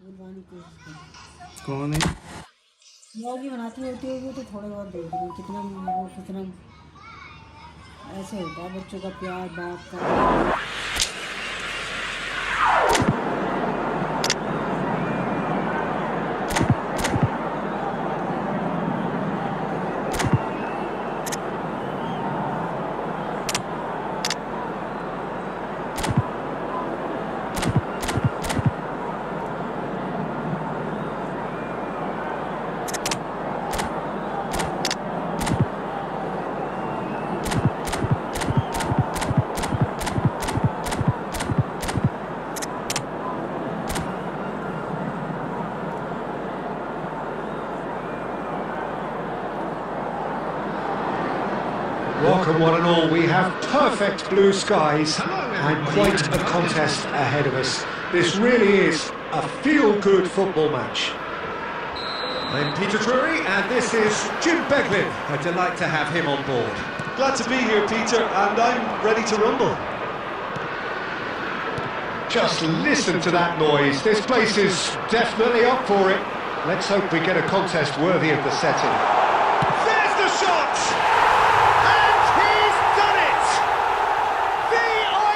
बुलवाने की कोशिश कर। कौन है? ब्लॉग ही बनाती होती होगी तो थोड़े बहुत देख रही हूँ कितना वो कितना ऐसे होता है बच्चों का प्यार बाप का। Welcome one and all, we have perfect blue skies and quite a contest ahead of us. This really is a feel-good football match. I'm Peter Drury and this is Jim Beglin. A delight to have him on board. Glad to be here, Peter, and I'm ready to rumble. Just listen to that noise, this place is definitely up for it. Let's hope we get a contest worthy of the setting. There's the shot! And he's done it! The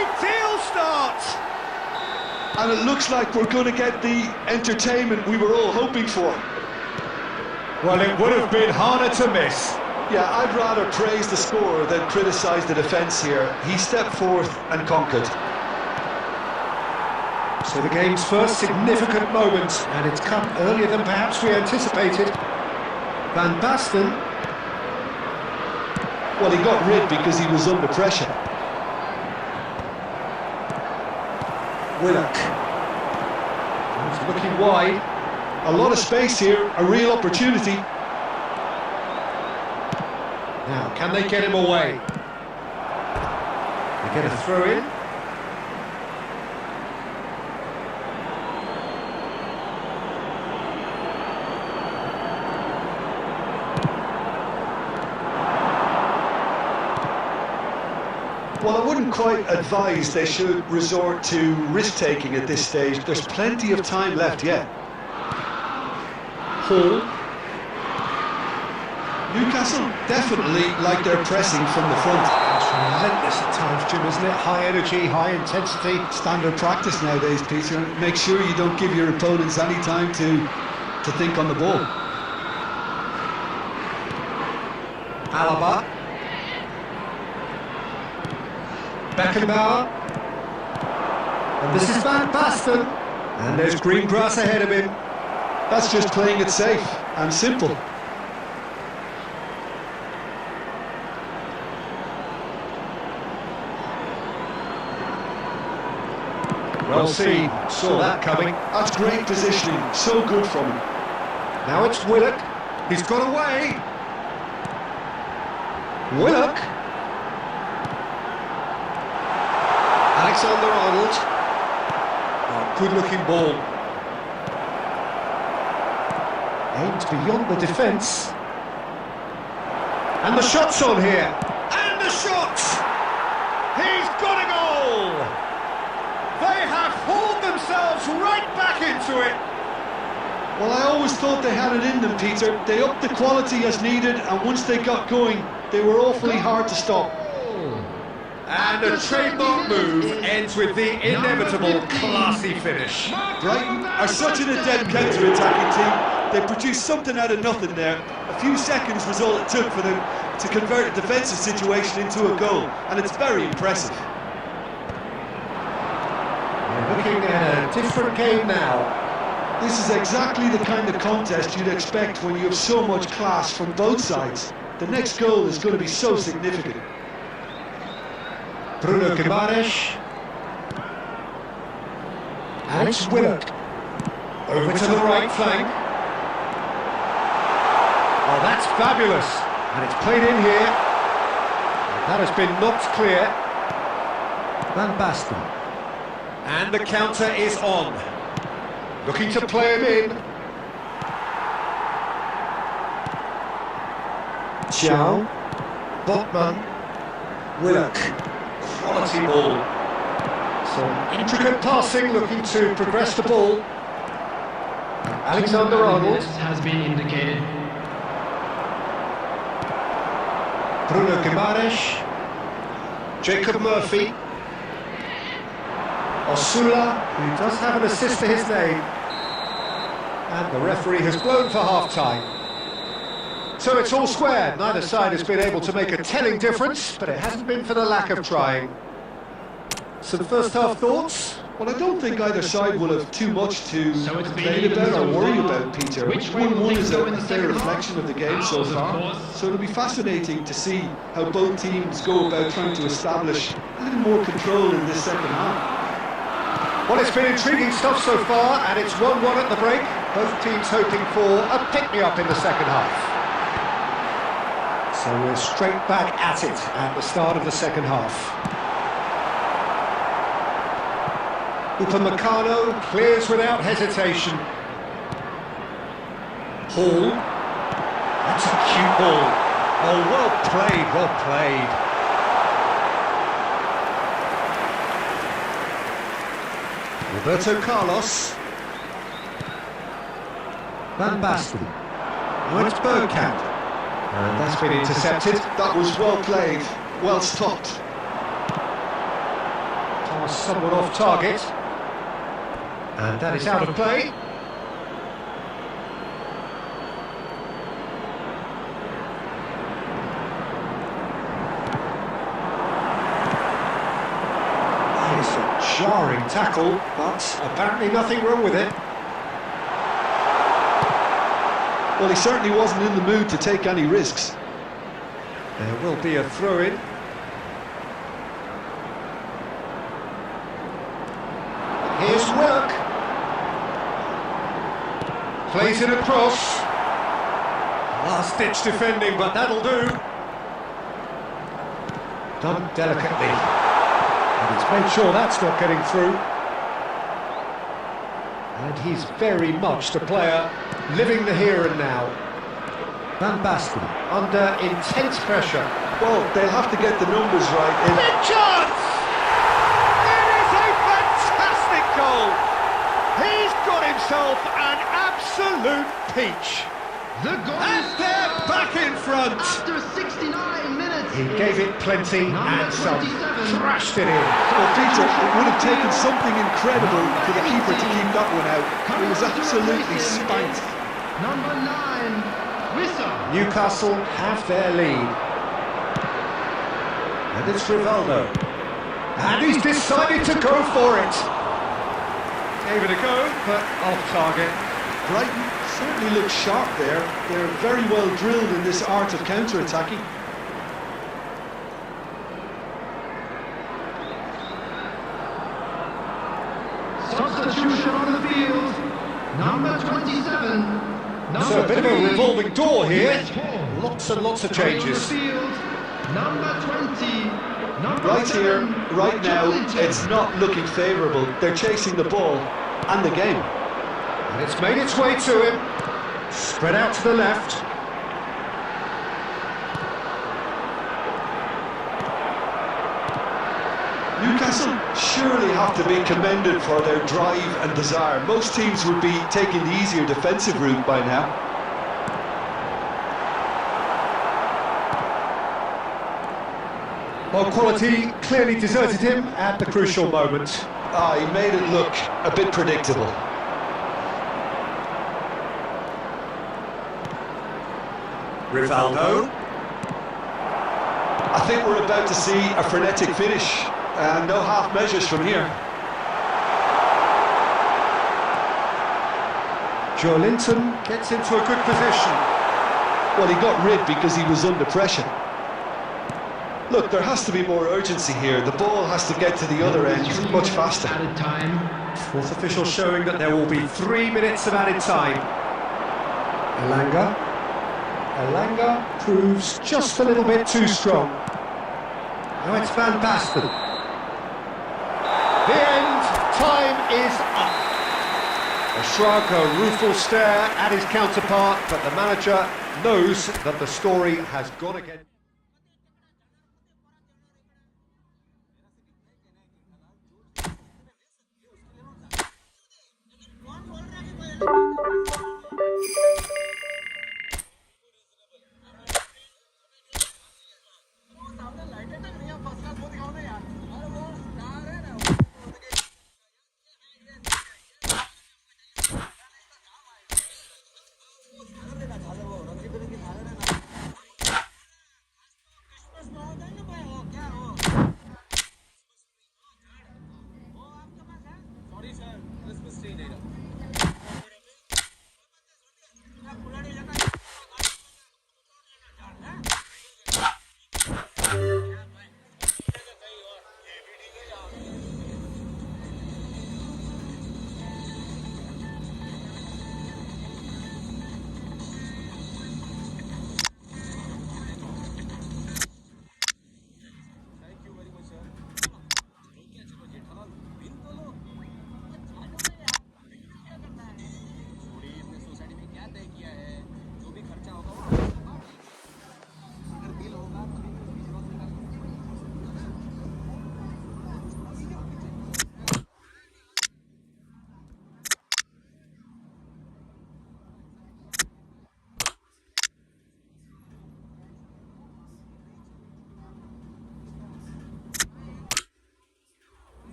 ideal start! And it looks like we're going to get the entertainment we were all hoping for. Well, it would have been harder to miss. Yeah, I'd rather praise the scorer than criticise the defence here. He stepped forth and conquered. So the game's first significant moment, and it's come earlier than perhaps we anticipated. Van Basten. Well, he got rid because he was under pressure. Willock. He's looking wide. A lot of space here, a real opportunity. Now, can they get him away? They get a throw in. Well, I wouldn't quite advise they should resort to risk-taking at this stage. There's plenty of time left yet. Hall. Newcastle definitely like their pressing from the front. It's relentless at times, Jim, isn't it? High energy, high intensity. Standard practice nowadays, Peter. Make sure you don't give your opponents any time to think on the ball. Alaba. Beckenbauer. And this is Van Basten. And there's green grass ahead of him. That's just playing it safe and simple. Well seen, saw that coming. That's great positioning, so good from him. Now it's Willock. He's got away. Willock. Alexander-Arnold. Oh, good-looking ball. Aimed beyond the defence. And the shot's on here. And the shot! He's got a goal! They have hauled themselves right back into it. Well, I always thought they had it in them, Peter. They upped the quality as needed, and once they got going, they were awfully hard to stop. And a trademark move ends with the inevitable classy finish. Brighton are such an adept counter-attacking team. They produced something out of nothing there. A few seconds was all it took for them to convert a defensive situation into a goal, and it's very impressive. We're looking at a different game now. This is exactly the kind of contest you'd expect when you have so much class from both sides. The next goal is going to be so significant. Bruno Guimaraes. And it's Willock. Over to the right flank. Oh, that's fabulous. And it's played in here. That has been knocked clear. Van Basten. And the counter is on. Looking to play him in. Xiao. Botman. Willock. Quality ball. Some intricate passing, looking to progress the ball. Alexander-Arnold. Has been indicated. Bruno Guimaraes. Jacob Murphy. Osula, who does have an assist to his name. And the referee has blown for half-time. So it's all square. Neither side has been able to make a telling difference, but it hasn't been for the lack of trying. So the first half thoughts? Well, I don't think either side will have too much to So it's complain been about or worry even about, Peter. Which way will 1-1 things is go in a the fair second reflection half? of the game so Ours, of far. course. So it'll be fascinating to see how both teams go about trying to establish a little more control in this second half. Well, it's been intriguing stuff so far, and it's 1-1 at the break. Both teams hoping for a pick-me-up in the second half. So we're straight back at it at the start of the second half. Upamecano clears without hesitation. Hall. That's a cute ball. Oh, well played, well played. Roberto Carlos. Van Basten. Now it's Bergkamp. And that's been intercepted. That was well played, well stopped. Thomas somewhat off target. And that is out of play. It's a jarring tackle, but apparently nothing wrong with it. Well, he certainly wasn't in the mood to take any risks. There will be a throw-in. Here's Willock. Plays it across. Last-ditch defending, but that'll do. Done delicately. And he's made sure that's not getting through. And he's very much the player living the here and now. Van Basten under intense pressure. Well, they'll have to get the numbers right. Big chance! It is a fantastic goal! He's got himself an absolute peach. The goal And they're back in front! after 69 minutes. He gave it plenty and some. 27. Thrashed it in. Well, Peter, it would have taken something incredible for the keeper to keep that one out. He was absolutely spanked. Number 9, Wissa. Newcastle have their lead. And it's Rivaldo. And he's decided to go for it. Gave it a go, but off target. Brighton certainly look sharp there. They're very well drilled in this art of counter-attacking. Substitution on the field. Number 27. So a bit of a revolving door here. Yes, Paul. Lots and lots of Coming on the changes. field. Number 20. Number Right 7, here, right now, Joelinton. it's not looking favourable. They're chasing the ball and the game. And it's made its way to him. Spread out to the left. Newcastle surely have to be commended for their drive and desire. Most teams would be taking the easier defensive route by now. Well, quality clearly deserted him at the crucial moment. He made it look a bit predictable. Rivaldo. I think we're about to see a frenetic finish. No half measures from here. Joelinton gets into a good position. Well, he got rid because he was under pressure. Look, there has to be more urgency here. The ball has to get to the other end much faster. Added time. Fourth official showing that there will be 3 minutes of added time. Elanga proves just a little bit too strong. Now it's Van Basten. The end, time is up. A shrug, a rueful stare at his counterpart, but the manager knows that the story has gone again. One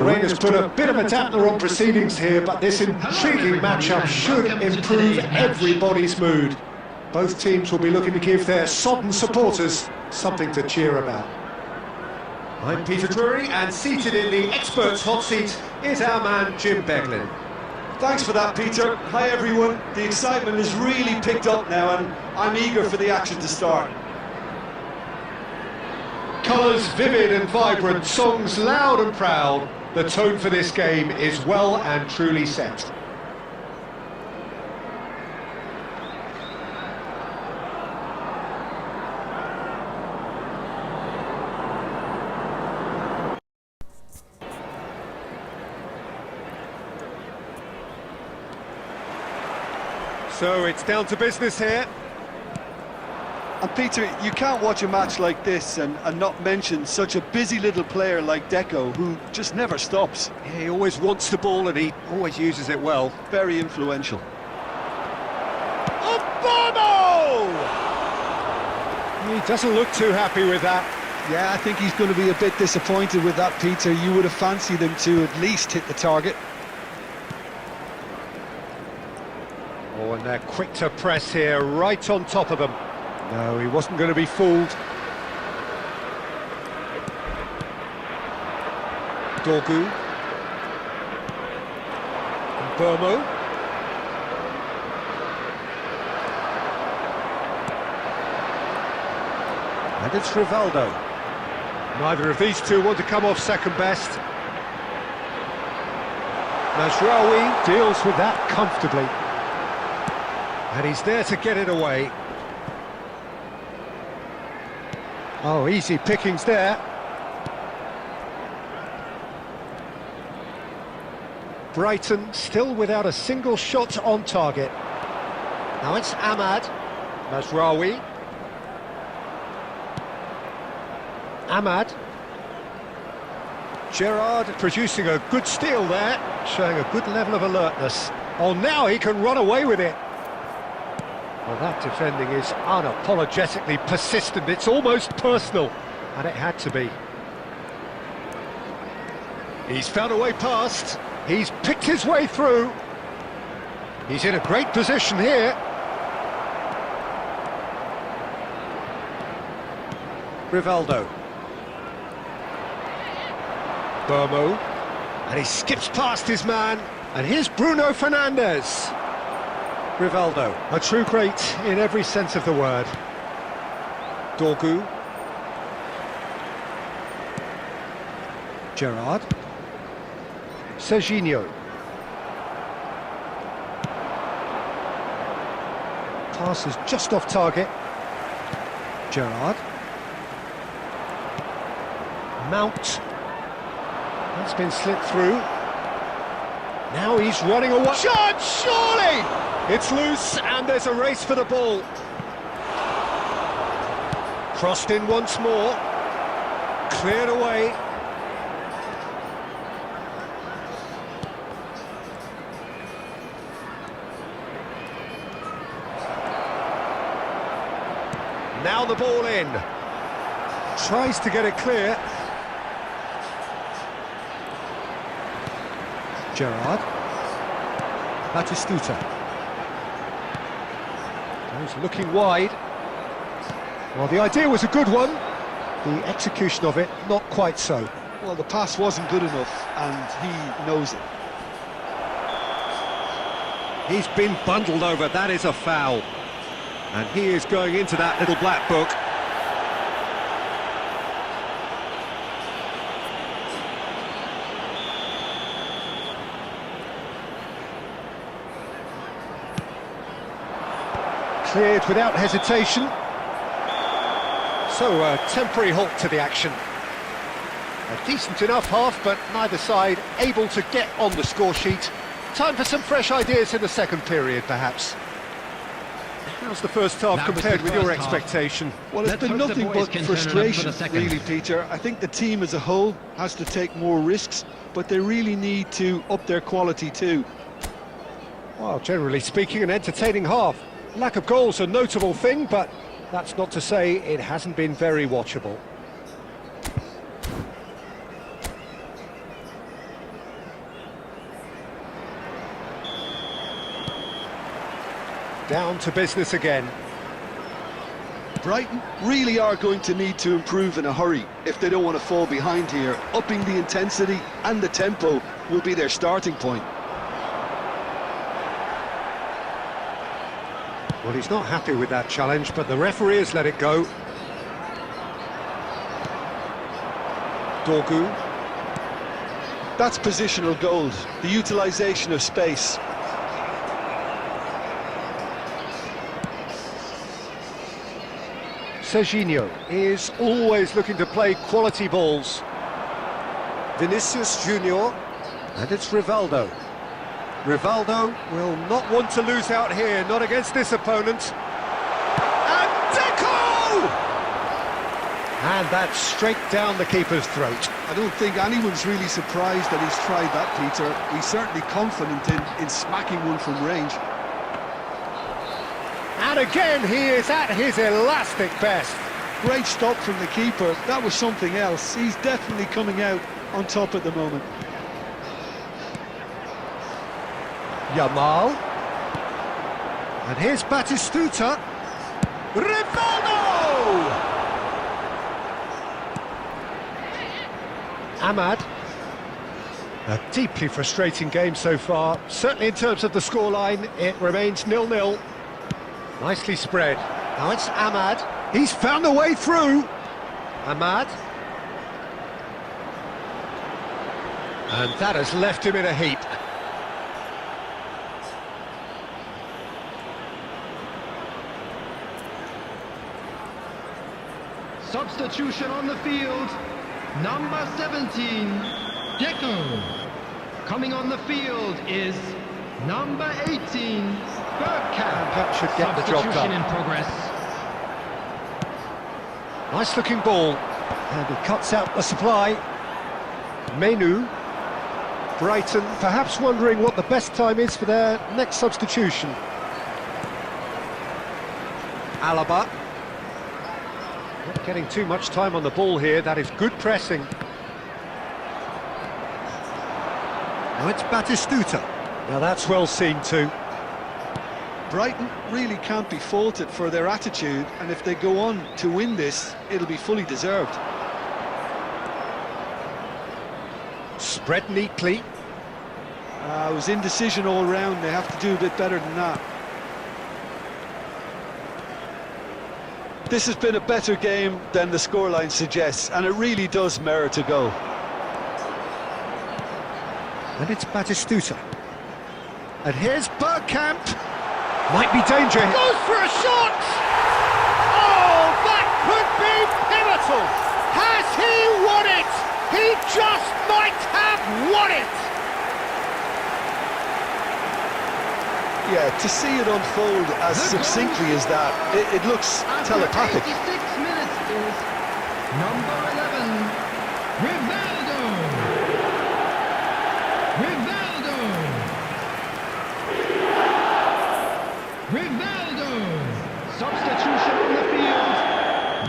rain has put a bit of a dampener on proceedings here, but this intriguing matchup should improve everybody's mood. Both teams will be looking to give their sodden supporters something to cheer about. I'm Peter Drury, and seated in the experts' hot seat is our man Jim Beglin. Thanks for that, Peter. Hi everyone. The excitement has really picked up now and I'm eager for the action to start. Colours vivid and vibrant, songs loud and proud. The tone for this game is well and truly set. So it's down to business here. And Peter, you can't watch a match like this and not mention such a busy little player like Deco, who just never stops. Yeah, he always wants the ball and he always uses it well. Very influential. Obama! He doesn't look too happy with that. Yeah, I think he's going to be a bit disappointed with that, Peter. You would have fancied him to at least hit the target. Oh, and they're quick to press here, right on top of them. No, he wasn't going to be fooled. Dorgu. And Burmo. And it's Rivaldo. Neither of these two want to come off second best. Mazraoui deals with that comfortably. And he's there to get it away. Oh, easy pickings there. Brighton still without a single shot on target. Now it's Ahmad. Mazraoui. Ahmad. Gerrard producing a good steal there, showing a good level of alertness. Oh, now he can run away with it. Well, that defending is unapologetically persistent. It's almost personal, and it had to be. He's found a way past. He's picked his way through. He's in a great position here. Rivaldo. Burmo. And he skips past his man. And here's Bruno Fernandes. Rivaldo, a true great in every sense of the word. Dorgu. Gerrard. Serginho. Pass is just off target. Gerrard. Mount. That's been slipped through. Now he's running away. Shot, surely! It's loose, and there's a race for the ball. Crossed in once more. Cleared away. Now the ball in. Tries to get it clear. Gerrard. Batistuta. He's looking wide. Well, the idea was a good one. The execution of it, not quite so. Well, the pass wasn't good enough, and he knows it. He's been bundled over, that is a foul. And he is going into that little black book. Cleared without hesitation. So a temporary halt to the action. A decent enough half, but neither side able to get on the score sheet. Time for some fresh ideas in the second period, perhaps. How's the first half compared with your expectation? Well, it's been nothing but frustration, really, Peter. I think the team as a whole has to take more risks, but they really need to up their quality too. Well, generally speaking, an entertaining half. Lack of goals a notable thing, but that's not to say it hasn't been very watchable. down to business again. Brighton really are going to need to improve in a hurry if they don't want to fall behind here. Upping the intensity and the tempo will be their starting point. Well, he's not happy with that challenge, but the referee has let it go. Dorgu. That's positional gold, the utilisation of space. Serginho is always looking to play quality balls. Vinicius Junior, and it's Rivaldo. Rivaldo will not want to lose out here, not against this opponent. And Deco! And that's straight down the keeper's throat. I don't think anyone's really surprised that he's tried that, Peter. He's certainly confident in smacking one from range. And again, he is at his elastic best. Great stop from the keeper. That was something else. He's definitely coming out on top at the moment. Yamal. And here's Batistuta. Rivaldo! Ahmad. A deeply frustrating game so far. Certainly in terms of the scoreline, it remains 0-0. Nicely spread. Now it's Ahmad. He's found a way through. Ahmad. And that has left him in a heap. Substitution on the field. Number 17, Deco. Coming on the field is number 18, Bergkamp. That should get the job done. Substitution in progress. Nice looking ball. And he cuts out the supply. Menu. Brighton perhaps wondering what the best time is for their next substitution. Alaba. Not getting too much time on the ball here. That is good pressing. Now it's Batistuta. Now that's well seen too. Brighton really can't be faulted for their attitude, and if they go on to win this, it'll be fully deserved. Spread neatly. It was indecision all round. They have to do a bit better than that. This has been a better game than the scoreline suggests, and it really does merit a goal. And it's Batistuta. And here's Bergkamp. Might be dangerous. Goes for a shot! Oh, that could be pivotal! Has he won it? He just might have won it! Yeah, to see it unfold as succinctly as that, it looks telepathic. 86 minutes is number 11, Rivaldo. Rivaldo. Substitution on the field.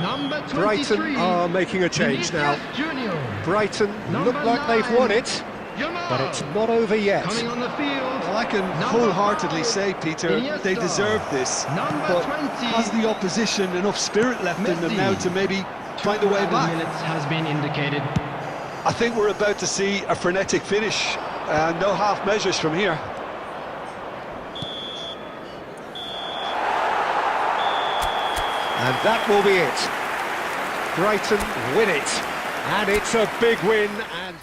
Number 23. Brighton are making a change now. Junior. Brighton look like they've won it, but it's not over yet. Coming on the field. Well, I can wholeheartedly say, Peter, they deserve this. But has the opposition enough spirit left in them now to maybe find a way back? Minutes has been indicated. I think we're about to see a frenetic finish. No half measures from here. And that will be it. Brighton win it. And it's a big win. And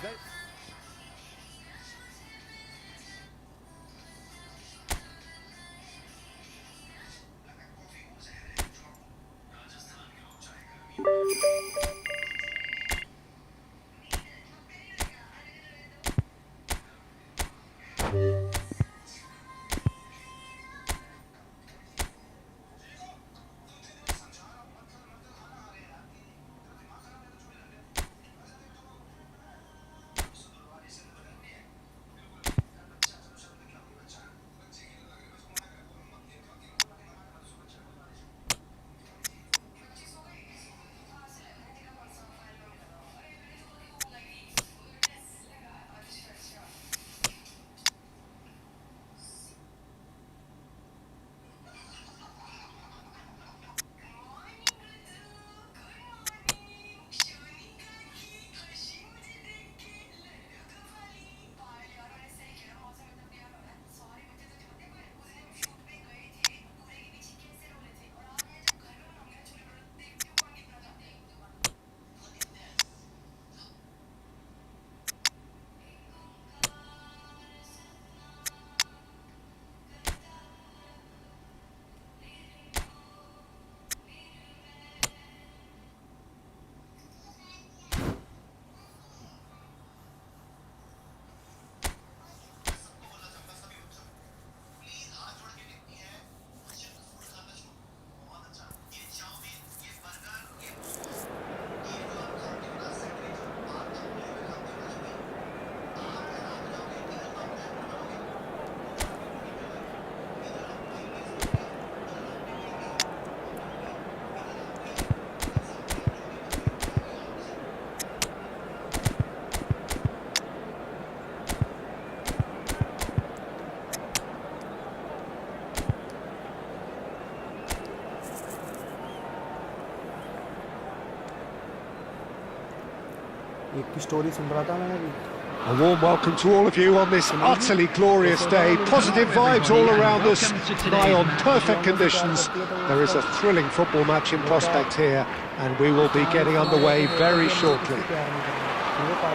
एक की story सुन रहा था मैंने अभी। A warm welcome to all of you on this utterly glorious day. Positive vibes all around us. Nigh on perfect conditions. There is a thrilling football match in prospect here, and we will be getting underway very shortly.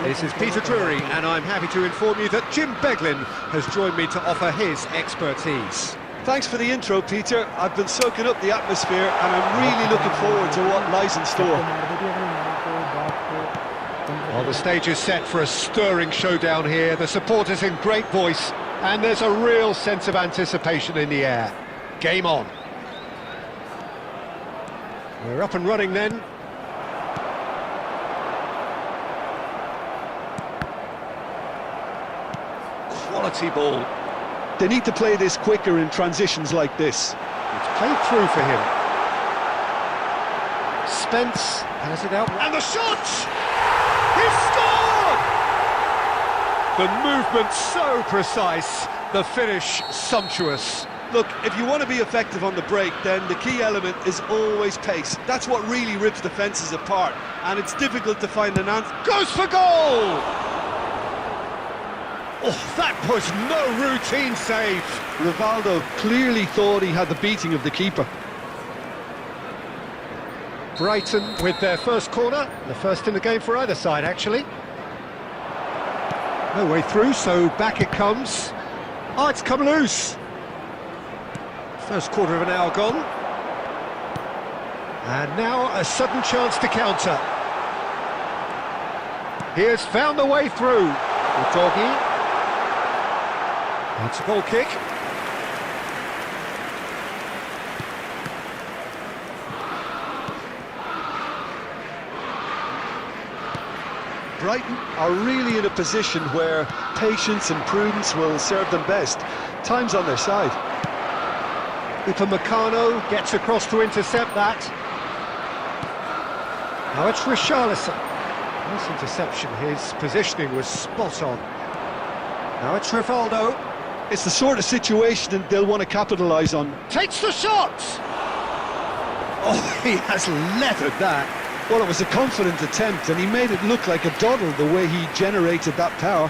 This is Peter Drury, and I'm happy to inform you that Jim Beglin has joined me to offer his expertise. Thanks for the intro, Peter. I've been soaking up the atmosphere and I'm really looking forward to what lies in store. Well, the stage is set for a stirring showdown here. The supporters in great voice, and there's a real sense of anticipation in the air. Game on. We're up and running then. Quality ball. They need to play this quicker in transitions like this. It's played through for him. Spence has it out. And the shot! He's scored! The movement so precise, the finish sumptuous. Look, if you want to be effective on the break, then the key element is always pace. That's what really rips defences apart, and it's difficult to find an answer. Goes for goal! Oh, that was no routine save. Rivaldo clearly thought he had the beating of the keeper. Brighton with their first corner, the first in the game for either side, actually. No way through, so back it comes. Oh, it's come loose. First quarter of an hour gone. And now a sudden chance to counter. He has found the way through. Udogie. That's a goal kick. Brighton are really in a position where patience and prudence will serve them best. Time's on their side. Upamecano gets across to intercept that. Now it's Richarlison. Nice interception, his positioning was spot on. Now it's Rivaldo. It's the sort of situation that they'll want to capitalise on. Takes the shot! Oh, he has leathered that. Well, it was a confident attempt, and he made it look like a doddle the way he generated that power.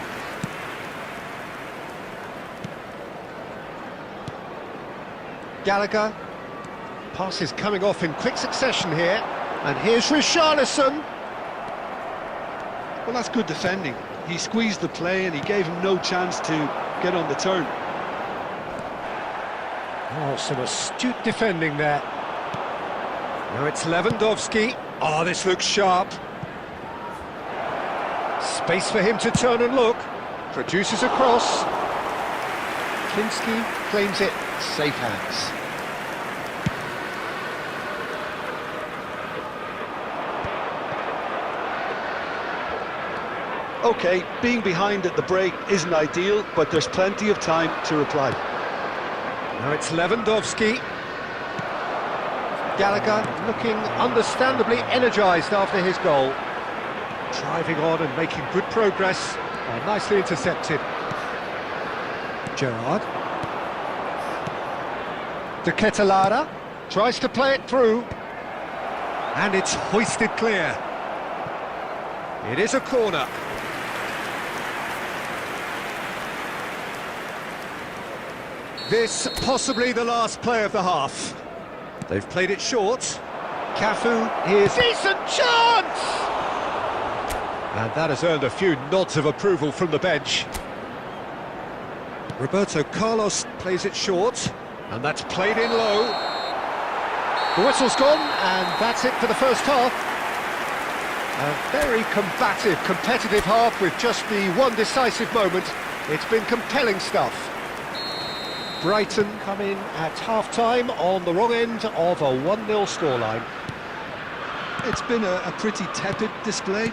Gallagher. Pass is coming off in quick succession here. And here's Richarlison. Well, that's good defending. He squeezed the play and he gave him no chance to get on the turn. Oh, some astute defending there. Now it's Lewandowski. Oh, this looks sharp. Space for him to turn and look. Produces a cross. Kinski claims it. Safe hands. OK, being behind at the break isn't ideal, but there's plenty of time to reply. Now it's Lewandowski. Gallagher looking understandably energised after his goal. Driving on and making good progress. Oh, nicely intercepted. Gerrard. De Ketelaere tries to play it through. And it's hoisted clear. It is a corner. This possibly the last play of the half. They've played it short. Cafu, here's decent chance! And that has earned a few nods of approval from the bench. Roberto Carlos plays it short, and that's played in low. The whistle's gone, and that's it for the first half. A very combative, competitive half with just the one decisive moment. It's been compelling stuff. Brighton come in at half-time on the wrong end of a 1-0 scoreline. It's been a pretty tepid display.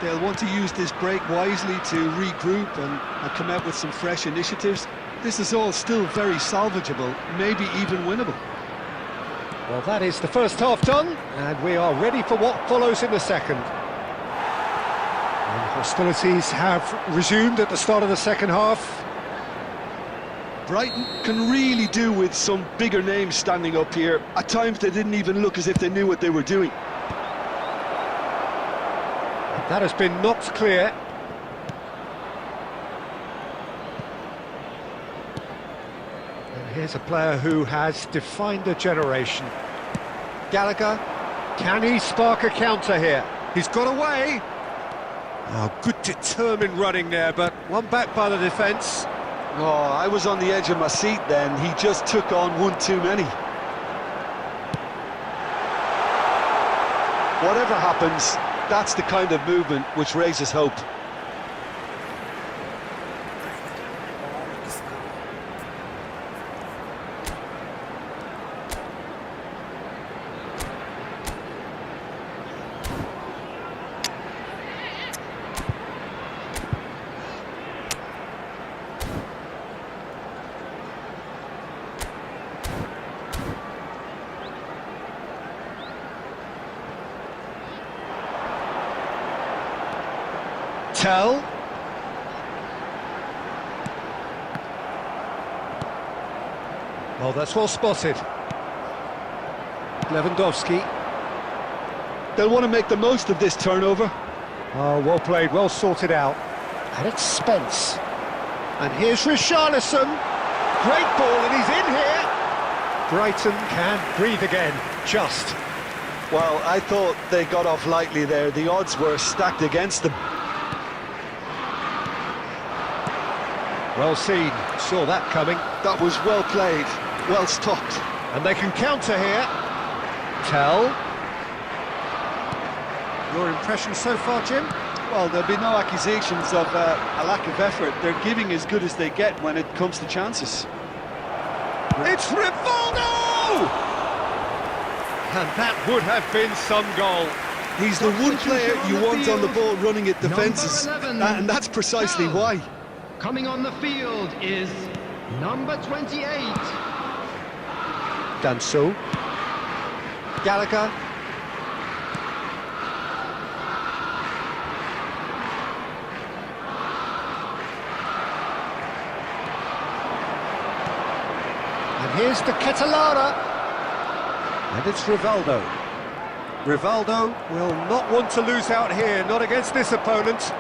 They'll want to use this break wisely to regroup and come out with some fresh initiatives. This is all still very salvageable, maybe even winnable. Well, that is the first half done, and we are ready for what follows in the second. And hostilities have resumed at the start of the second half. Brighton can really do with some bigger names standing up here. At times they didn't even look as if they knew what they were doing. That has been knocked clear. And here's a player who has defined a generation. Gallagher, can he spark a counter here? He's got away. Oh, good determined running there, but one back by the defence. Oh, I was on the edge of my seat then. He just took on one too many. Whatever happens, that's the kind of movement which raises hope. Tell. Oh, that's well spotted. Lewandowski. They'll want to make the most of this turnover. Oh, well played, well sorted out. And it's Spence. And here's Richarlison. Great ball, and he's in here. Brighton can breathe again, just. Well, I thought they got off lightly there. The odds were stacked against them. Well seen, saw that coming. That was well played, well stopped. And they can counter here. Tell. Your impression so far, Jim? Well, there'll be no accusations of a lack of effort. They're giving as good as they get when it comes to chances. It's Rivaldo! And that would have been some goal. He's the one player you want on the ball running at defences, and that's precisely why. Coming on the field is number 28. Danso. Gallagher. And here's the Catalana. And it's Rivaldo. Rivaldo will not want to lose out here, not against this opponent.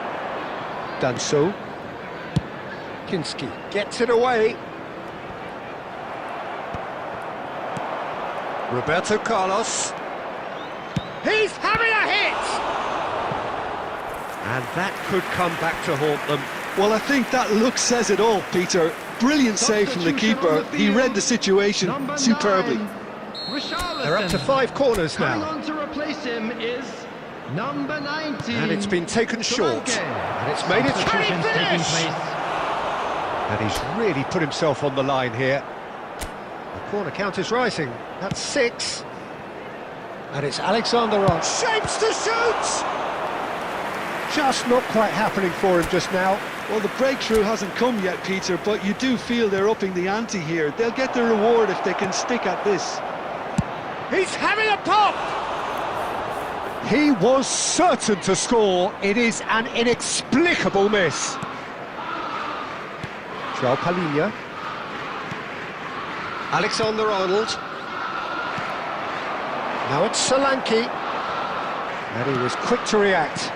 Danso. Kinski gets it away. Roberto Carlos. He's having a hit! And that could come back to haunt them. Well, I think that look says it all, Peter. Brilliant save from the keeper. He read the situation superbly. They're up to 5 corners Coming now. on to replace him is number 19. And it's been taken short. And it's made it Substitutions taking place. And he's really put himself on the line here. The corner count is rising. That's 6. And it's Alexander on. Shapes to shoot! Just not quite happening for him just now. Well, the breakthrough hasn't come yet, Peter, but you do feel they're upping the ante here. They'll get the reward if they can stick at this. He's having a pop! He was certain to score. It is an inexplicable miss. João Palhinha. Alexander-Arnold. Now it's Solanke. And he was quick to react.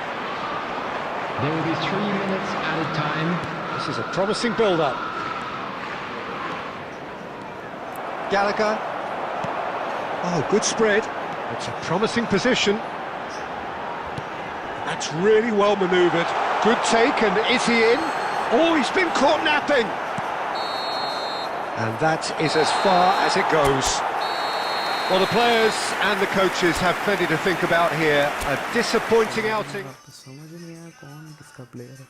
There will be 3 minutes added time. This is a promising build-up. Gallagher. Oh, good spread. It's a promising position. That's really well manoeuvred. Good take, and is he in? Oh, he's been caught napping. And that is as far as it goes. Well, the players and the coaches have plenty to think about here. A disappointing outing. समझ नहीं आया कौन किसका player है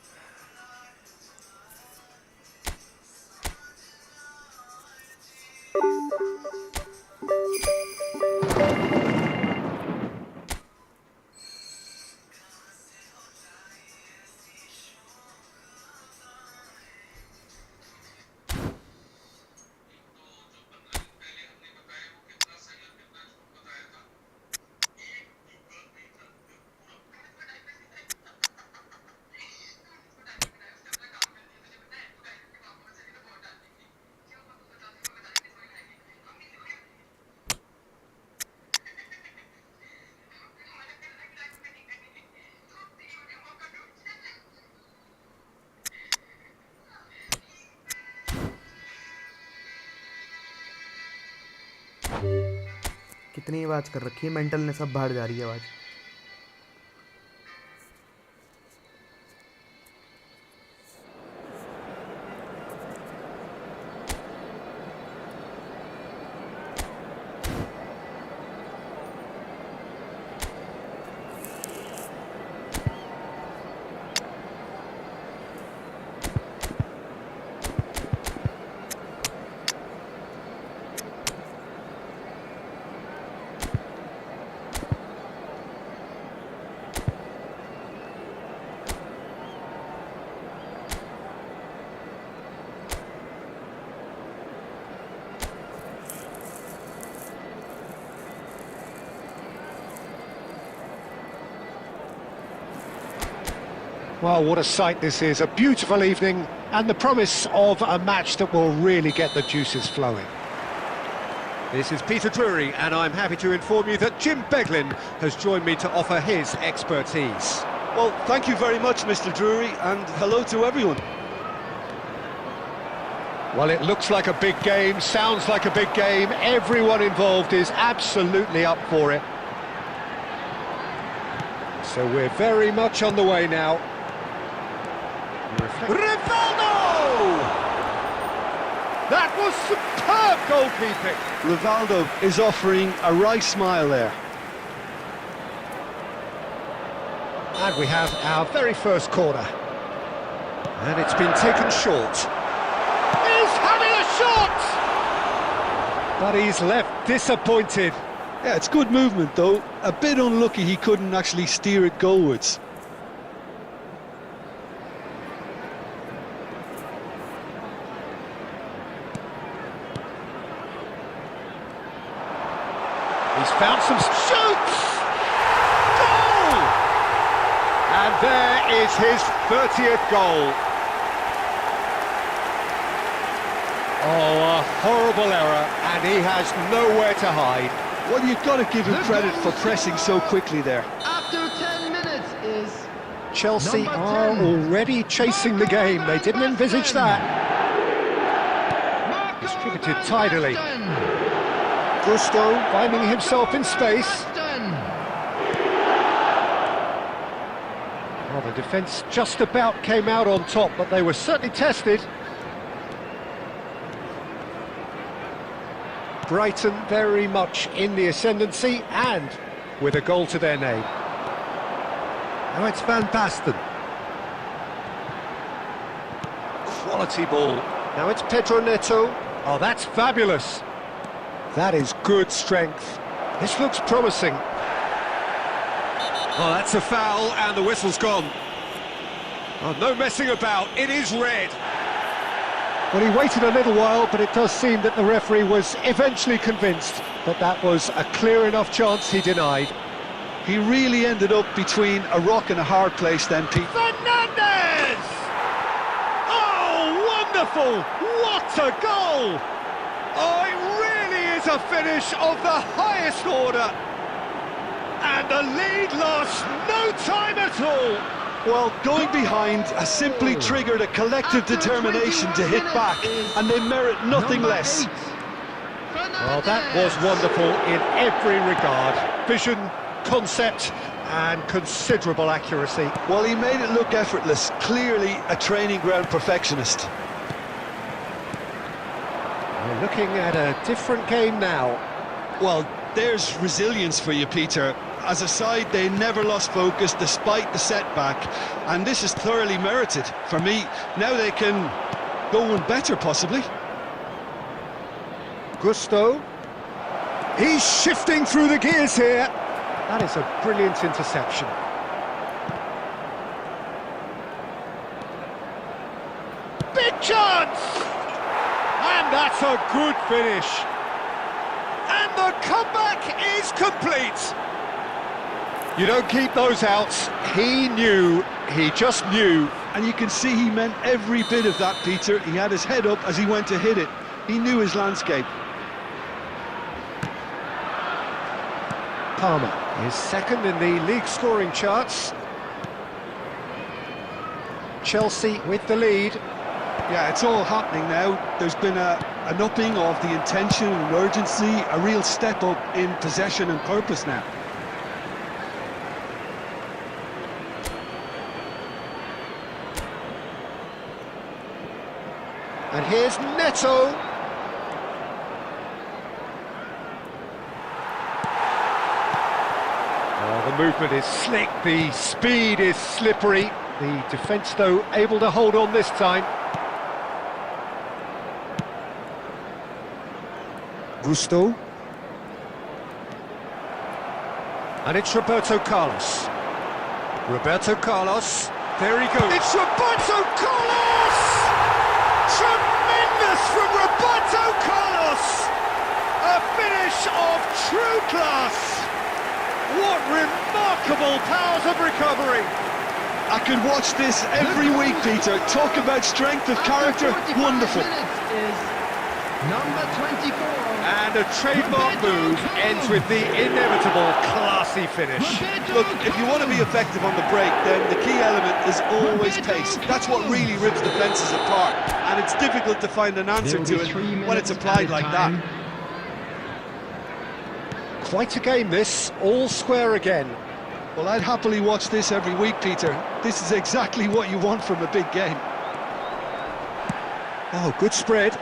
कितनी आवाज़ कर रखी है, मेंटल ने सब बाहर जा रही है आवाज़। Well, what a sight this is, a beautiful evening and the promise of a match that will really get the juices flowing. This is Peter Drury and I'm happy to inform you that Jim Beglin has joined me to offer his expertise. Well, thank you very much, Mr. Drury, and hello to everyone. Well, it looks like a big game, sounds like a big game, everyone involved is absolutely up for it. So we're very much on the way now. Rivaldo! That was superb goalkeeping. Rivaldo is offering a right smile there. And we have our very first corner. And it's been taken short. He's having a shot! But he's left disappointed. Yeah, it's good movement though. A bit unlucky he couldn't actually steer it goalwards. He's found some shoots! Goal! And there is his 30th goal. Oh, a horrible error, and he has nowhere to hide. Well, you've got to give him credit for pressing so quickly there. After 10 minutes is Chelsea number are 10. already chasing the game. They didn't envisage that. Marco Distributed van tidily. Basten. Gusto finding himself in space. Basten. Well, the defence just about came out on top, but they were certainly tested. Brighton very much in the ascendancy and with a goal to their name. Now it's Van Basten. Quality ball. Now it's Pedro Neto. Oh, that's fabulous. That is good strength. This looks promising. Oh, that's a foul and the whistle's gone. Oh, no messing about. It is red. Well, he waited a little while, but it does seem that the referee was eventually convinced that that was a clear enough chance he denied. He really ended up between a rock and a hard place then, Pete. Fernandez! Oh, wonderful! What a goal! Oh, it really is a finish of the highest order. And the lead lost no time at all. Well, going behind has simply triggered a collective determination to hit back, and they merit nothing less. Well, that was wonderful in every regard. Vision, concept, and considerable accuracy. Well, he made it look effortless. Clearly a training ground perfectionist. We're looking at a different game now. Well, there's resilience for you, Peter. As a side, they never lost focus despite the setback, and this is thoroughly merited. For me, now they can go one better, possibly. Gusto. He's shifting through the gears here. That is a brilliant interception. Big chance! And that's a good finish. And the comeback is complete. You don't keep those outs. He knew, he just knew. And you can see he meant every bit of that, Peter. He had his head up as he went to hit it. He knew his landscape. Palmer is second in the league scoring charts. Chelsea with the lead. Yeah, it's all happening now. There's been a an upping of the intention and urgency, a real step up in possession and purpose now. And here's Neto. Oh, the movement is slick, the speed is slippery. The defence, though, able to hold on this time. Gusto. And it's Roberto Carlos. Roberto Carlos. There he goes. It's Roberto Carlos! Tremendous from Roberto Carlos! A finish of true class! What remarkable powers of recovery! I could watch this every week, Peter. Talk about strength of character. Wonderful. Number 24. And a trademark move ends with the inevitable classy finish. Look, if you want to be effective on the break, then the key element is always pace. That's what really rips defences apart, and it's difficult to find an answer to it when it's applied like that. Quite a game this, all square again. Well, I'd happily watch this every week, Peter. This is exactly what you want from a big game. Oh, good spread.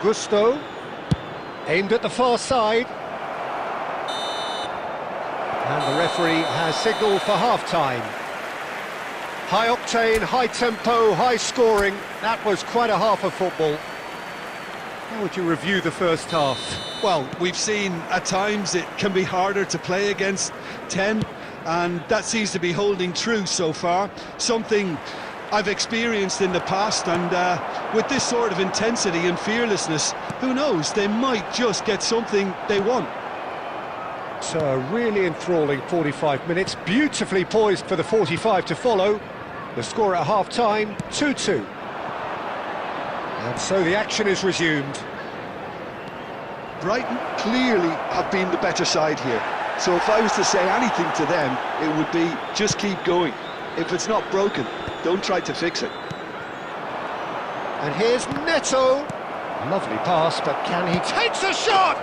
Gusto, aimed at the far side. And the referee has signalled for half-time. High octane, high tempo, high scoring. That was quite a half of football. How would you review the first half? Well, we've seen at times it can be harder to play against 10, and that seems to be holding true so far. Something I've experienced in the past, and with this sort of intensity and fearlessness, who knows, they might just get something they want. So a really enthralling 45 minutes, beautifully poised for the 45 to follow. The score at half-time, 2-2. And so the action is resumed. Brighton clearly have been the better side here. So if I was to say anything to them, it would be just keep going. If it's not broken, don't try to fix it. And here's Neto. Lovely pass, but can he... Takes a shot!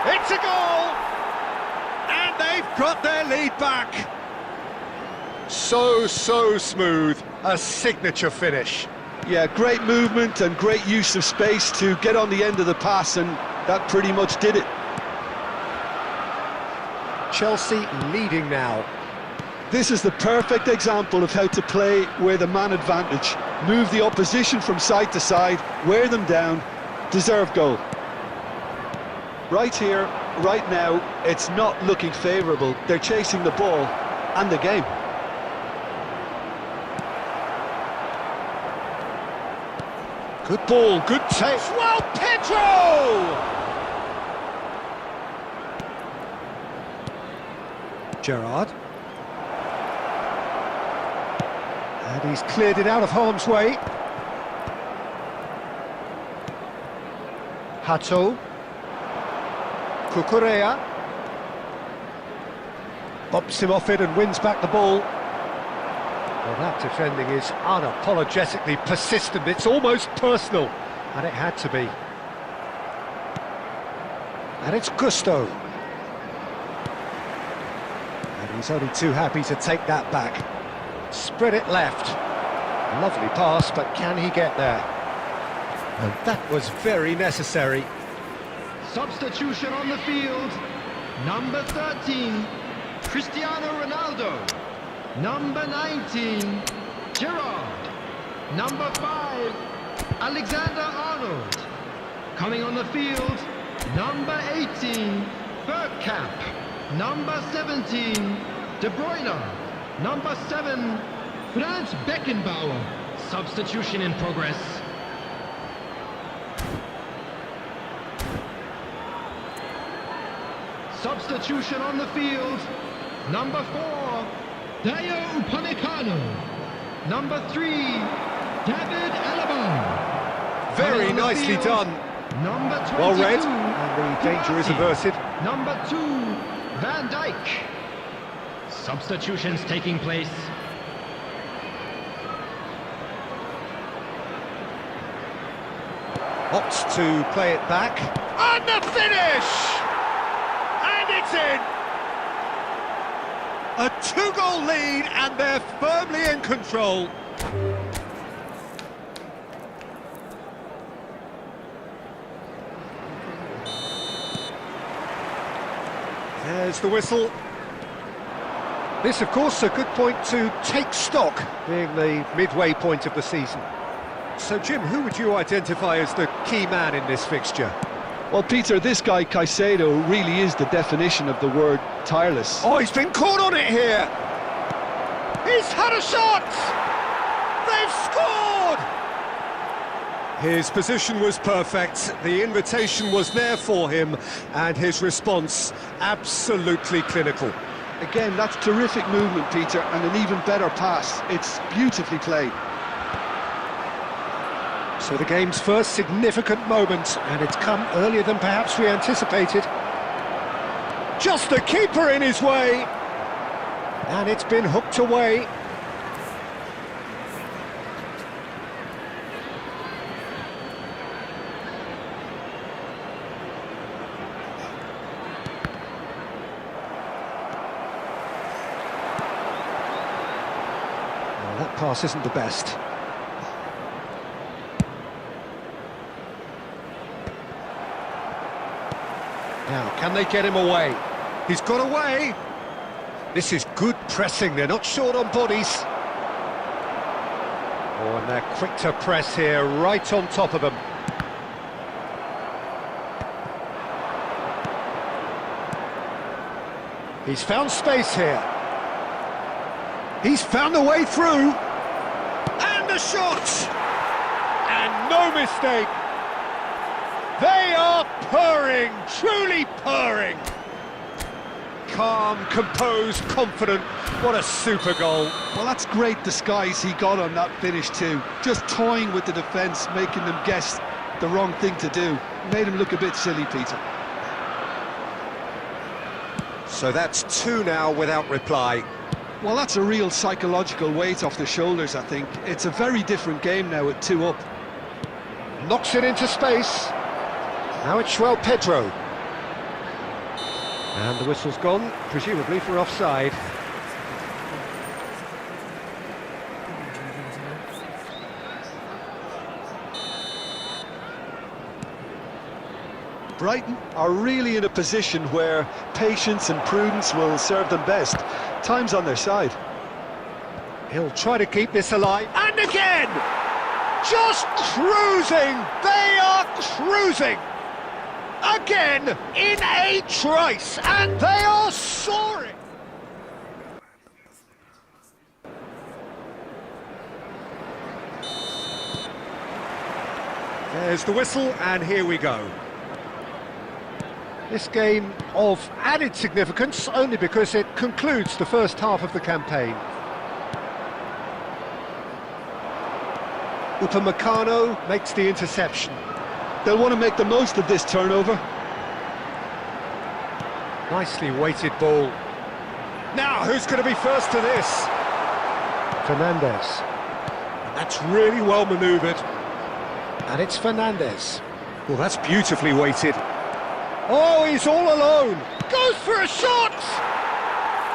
It's a goal! And they've got their lead back. So smooth. A signature finish. Yeah, great movement and great use of space to get on the end of the pass, and that pretty much did it. Chelsea leading now. This is the perfect example of how to play with a man advantage. Move the opposition from side to side, wear them down, deserve goal. Right here, right now, it's not looking favourable. They're chasing the ball and the game. Good ball, good take. Well, Pedro! Gerrard. And he's cleared it out of harm's way. Hato. Cucurella. Bumps him off it and wins back the ball. Well, that defending is unapologetically persistent. It's almost personal, and it had to be. And it's Gusto. And he's only too happy to take that back. Spread it left. Lovely pass, but can he get there? And that was very necessary. Substitution on the field. Number 13, Cristiano Ronaldo. Number 19, Gerrard. Number 5, Alexander-Arnold. Coming on the field, number 18, Bergkamp. Number 17, De Bruyne. Number 7, Franz Beckenbauer. Substitution in progress. Substitution on the field. Number 4, Dayo Upamecano. Number 3, David Alaba. Very nicely done. Number 22, Well read, and the danger is averted. Number 2, Van Dijk. Substitutions taking place. Opts to play it back. And the finish! And it's in! A two-goal lead, and they're firmly in control. There's the whistle. This, of course, a good point to take stock, being the midway point of the season. So, Jim, who would you identify as the key man in this fixture? Well, Peter, this guy Caicedo really is the definition of the word tireless. Oh, he's been caught on it here! He's had a shot! They've scored! His position was perfect, the invitation was there for him, and his response absolutely clinical. Again, that's terrific movement, Peter, and an even better pass. It's beautifully played. So the game's first significant moment, and it's come earlier than perhaps we anticipated. Just the keeper in his way, and it's been hooked away. Well, that pass isn't the best. Now, can they get him away? He's got away! This is good pressing, they're not short on bodies. Oh, and they're quick to press here, right on top of them. He's found space here. He's found the way through. And the shot! And no mistake! They are purring, truly purring. Calm, composed, confident. What a super goal. Well, that's great disguise he got on that finish too. Just toying with the defence, making them guess the wrong thing to do. Made him look a bit silly, Peter. So that's two now without reply. Well, that's a real psychological weight off the shoulders, I think. It's a very different game now with two up. Knocks it into space. Now it's João Pedro. And the whistle's gone, presumably for offside. Brighton are really in a position where patience and prudence will serve them best. Time's on their side. He'll try to keep this alive. And again! Just cruising! They are cruising! Again, in a trice, and they are soaring! There's the whistle, and here we go. This game of added significance only because it concludes the first half of the campaign. Upamecano makes the interception. They'll want to make the most of this turnover. Nicely weighted ball. Now, who's going to be first to this? Fernandes. And that's really well manoeuvred. And it's Fernandes. Well, that's beautifully weighted. Oh, he's all alone. Goes for a shot!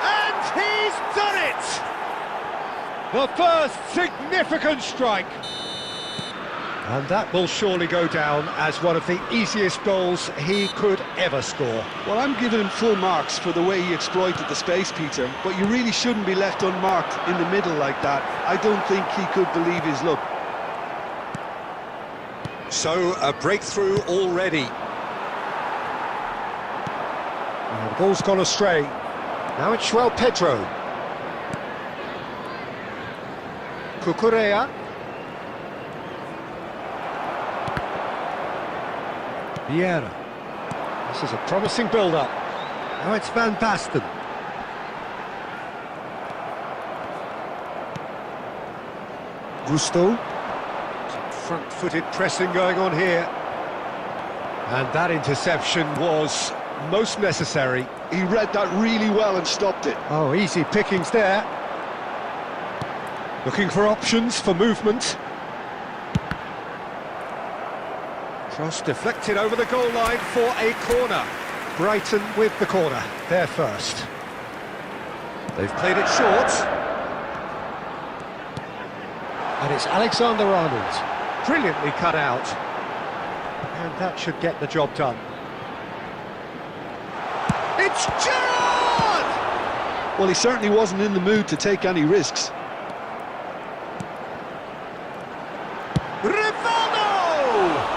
And he's done it! The first significant strike. And that will surely go down as one of the easiest goals he could ever score. Well, I'm giving him full marks for the way he exploited the space, Peter, but you really shouldn't be left unmarked in the middle like that. I don't think he could believe his luck. So, a breakthrough already. And the ball's gone astray. Now it's João Pedro. Cucurella. Vieira. This is a promising build-up. Now it's Van Basten. Gusto. Some front-footed pressing going on here. And that interception was most necessary. He read that really well and stopped it. Oh, easy pickings there. Looking for options for movement. Cross deflected over the goal line for a corner. Brighton with the corner, they're first. They've played it short. And it's Alexander-Arnold. Brilliantly cut out. And that should get the job done. It's Gerrard! Well, he certainly wasn't in the mood to take any risks. Rivaldo!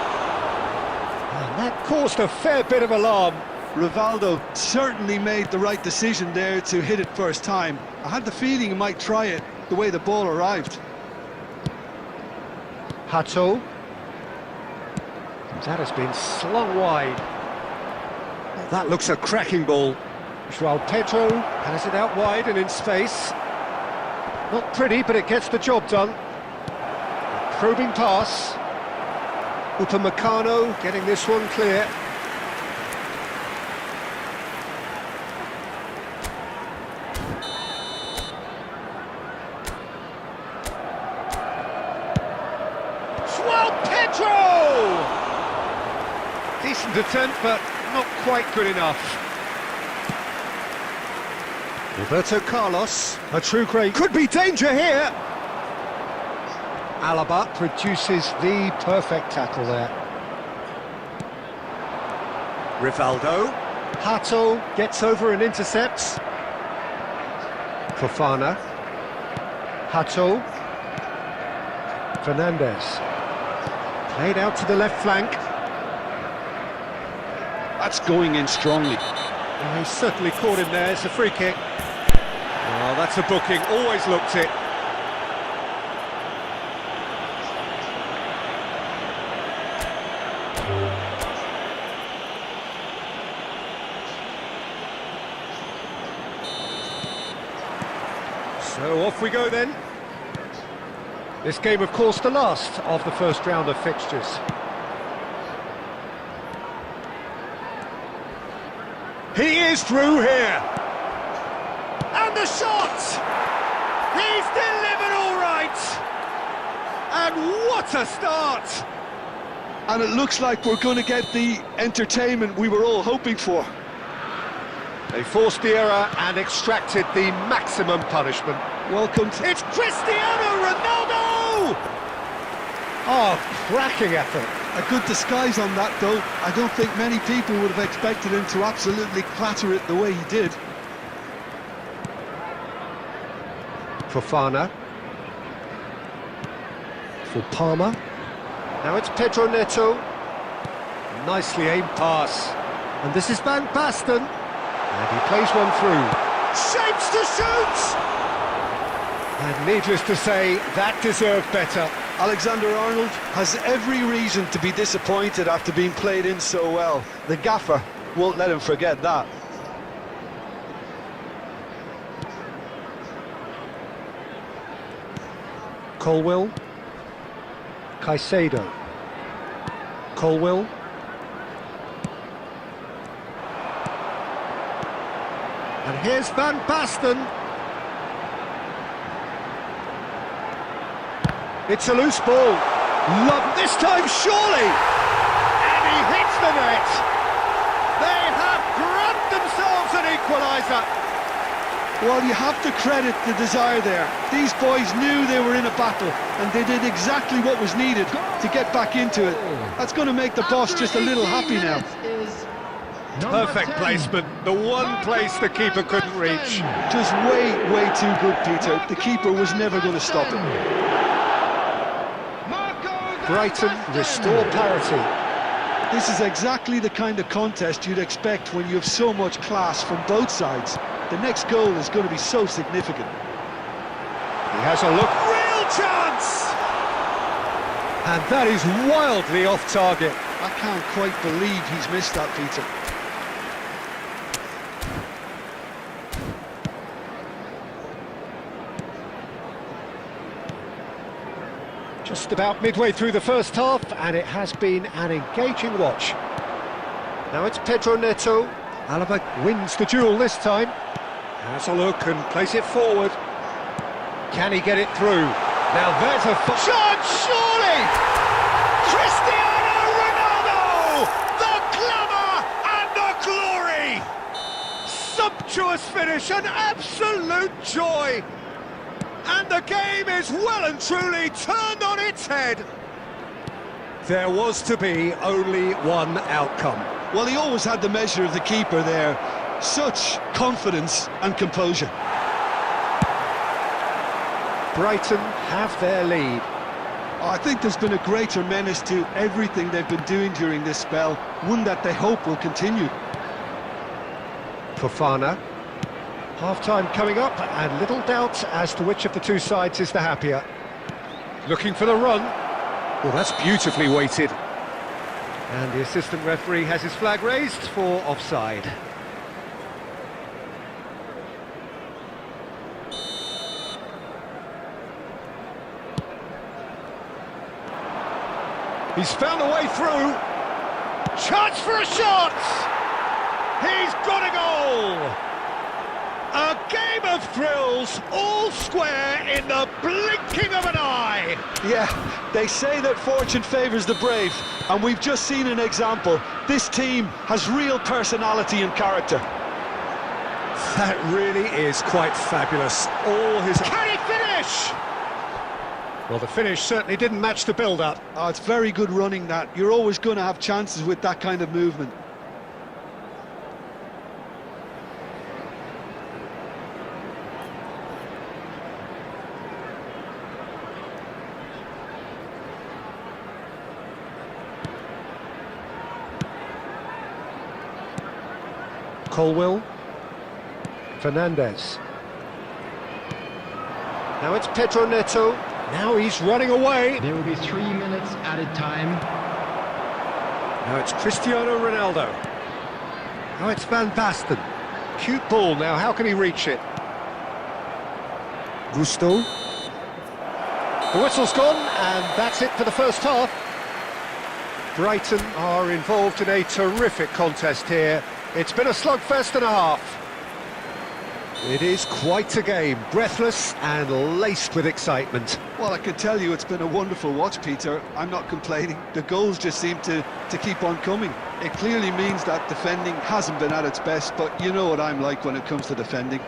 And that caused a fair bit of alarm. Rivaldo certainly made the right decision there to hit it first time. I had the feeling he might try it the way the ball arrived. Hato. That has been slung wide. That looks a cracking ball. João Pedro has it out wide and in space. Not pretty, but it gets the job done. Probing pass. Upamecano getting this one clear. João Pedro! Decent attempt, but not quite good enough. Roberto Carlos, a true great. Could be danger here. Alaba produces the perfect tackle there. Rivaldo. Hato gets over and intercepts. Fofana. Hato. Fernandez. Played out to the left flank. That's going in strongly. Oh, he's certainly caught him there. It's a free kick. Oh, that's a booking. Always looked it. So off we go then. This game, of course, the last of the first round of fixtures. He is through here. And the shot! He's delivered all right! And what a start! And it looks like we're going to get the entertainment we were all hoping for. They forced the error and extracted the maximum punishment. Welcome to... It's Cristiano Ronaldo! Oh, cracking effort. A good disguise on that, though. I don't think many people would have expected him to absolutely clatter it the way he did. Fofana. For Palmer. Now it's Pedro Neto. Nicely aimed pass. And this is Van Basten. And he plays one through. Shapes to shoot! And needless to say, that deserved better. Alexander-Arnold has every reason to be disappointed after being played in so well. The gaffer won't let him forget that. Colwill. Caicedo. Colwill. And here's Van Basten. It's a loose ball. Love this time, surely! And he hits the net! They have grabbed themselves an equaliser! Well, you have to credit the desire there. These boys knew they were in a battle, and they did exactly what was needed to get back into it. That's going to make the boss just a little happy now. Perfect placement, the one place the keeper couldn't reach. Just way, way too good, Peter. The keeper was never going to stop it. Brighton restore parity. This is exactly the kind of contest you'd expect when you have so much class from both sides. The next goal is going to be so significant. He has a look. Real chance! And that is wildly off target. I can't quite believe he's missed that, Peter. Just about midway through the first half, and it has been an engaging watch. Now it's Pedro Neto. Alaba wins the duel this time. Has a look and plays it forward. Can he get it through? Now there's a chance, surely! Cristiano Ronaldo! sumptuous finish, an absolute joy. And the game is well and truly turned on its head. There was to be only one outcome. Well, he always had the measure of the keeper there. Such confidence and composure. Brighton have their lead. I think there's been a greater menace to everything they've been doing during this spell, one that they hope will continue. Fofana. Half-time coming up, and little doubt as to which of the two sides is the happier. Looking for the run. Well, that's beautifully weighted. And the assistant referee has his flag raised for offside. He's found a way through. Chance for a shot! He's got a goal! A game of thrills, all square in the blinking of an eye! Yeah, they say that fortune favours the brave, and we've just seen an example. This team has real personality and character. That really is quite fabulous. All his... Can he finish? Well, the finish certainly didn't match the build-up. Oh, it's very good running, that. You're always going to have chances with that kind of movement. Colwill. Fernandez. Now it's Pedro Neto. Now he's running away. There will be 3 minutes added time. Now it's Cristiano Ronaldo. Now it's Van Basten. Cute ball now, how can he reach it? Gusto. The whistle's gone, and that's it for the first half. Brighton are involved in a terrific contest here. It's been a slugfest and a half. It is quite a game, breathless and laced with excitement. Well, I can tell you it's been a wonderful watch, Peter. I'm not complaining. The goals just seem to keep on coming. It clearly means that defending hasn't been at its best, but you know what I'm like when it comes to defending.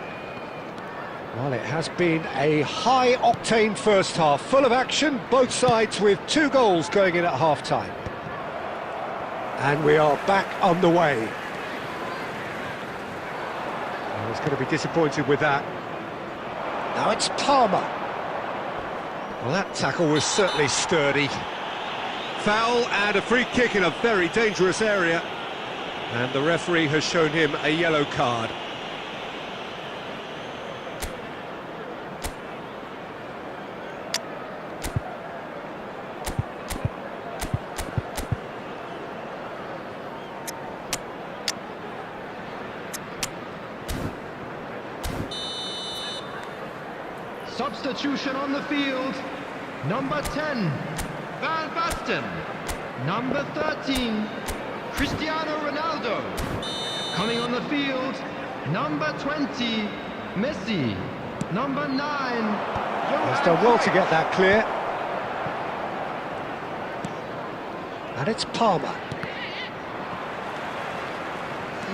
Well, it has been a high-octane first half, full of action, both sides with 2 goals going in at half-time. And we are back underway. I was going to be disappointed with that. Now it's Palmer. Well, that tackle was certainly sturdy. Foul and a free kick in a very dangerous area. And the referee has shown him a yellow card. Substitution on the field. Number 10, Van Basten. Number 13, Cristiano Ronaldo. Coming on the field, number 20, Messi. Number 9, He's done well to get that clear. And it's Palmer.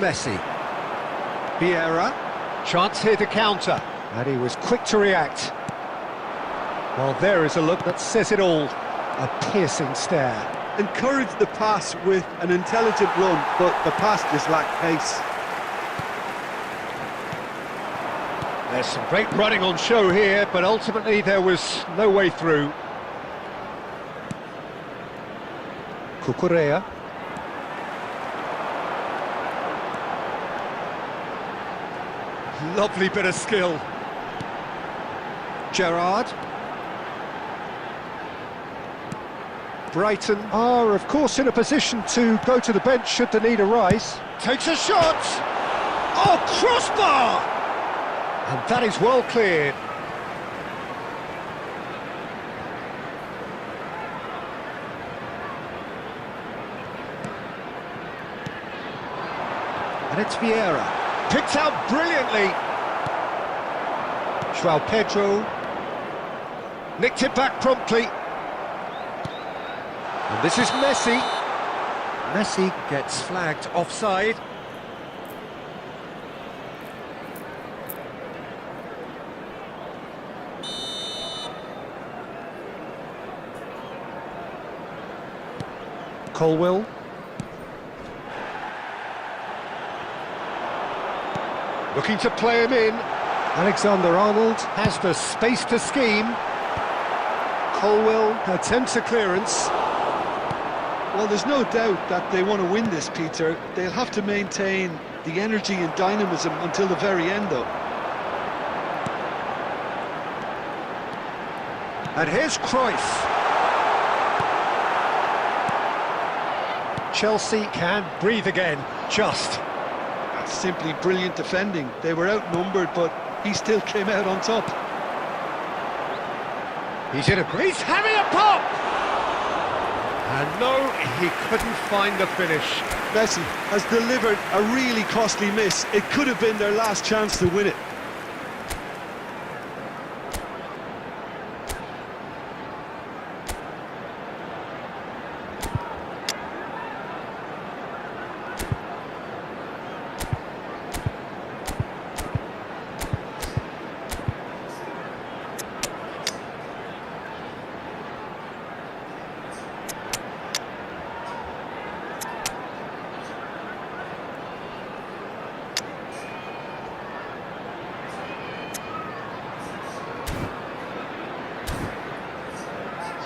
Messi. Vieira. Chance here to counter. And he was quick to react. Well, there is a look that says it all. A piercing stare. Encouraged the pass with an intelligent run, but the pass just lacked pace. There's some great running on show here, but ultimately there was no way through. Cucurella. Lovely bit of skill. Gerrard. Brighton are, of course, in a position to go to the bench should the need arise. Takes a shot! Oh, crossbar! And that is well cleared. And it's Vieira. Picked out brilliantly. João Pedro. Nicked it back promptly. And this is Messi. Messi gets flagged offside. Colwill. Looking to play him in. Alexander-Arnold has the space to scheme. Colwill attempts a clearance. Well, there's no doubt that they want to win this, Peter. They'll have to maintain the energy and dynamism until the very end, though. And here's Cruyff. Chelsea can breathe again, just. That's simply brilliant defending. They were outnumbered, but he still came out on top. He's in a crease, having a pop! And no, he couldn't find the finish. Messi has delivered a really costly miss. It could have been their last chance to win it.